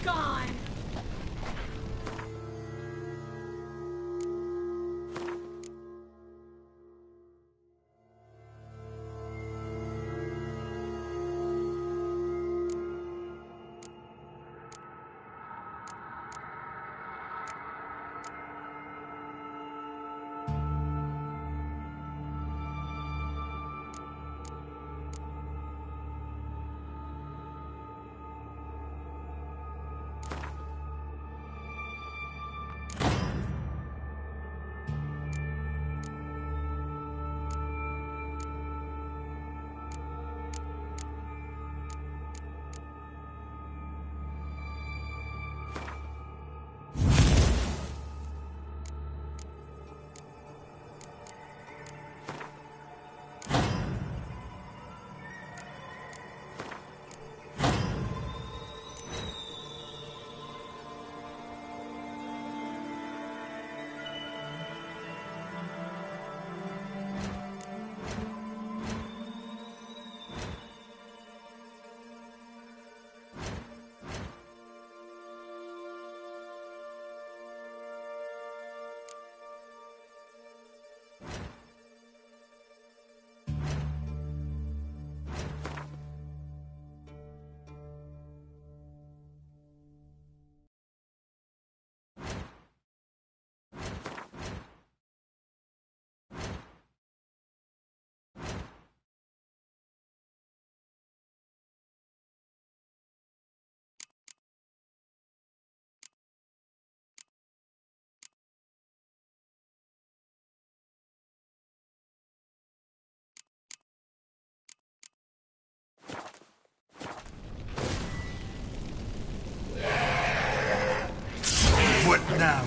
gone. What now,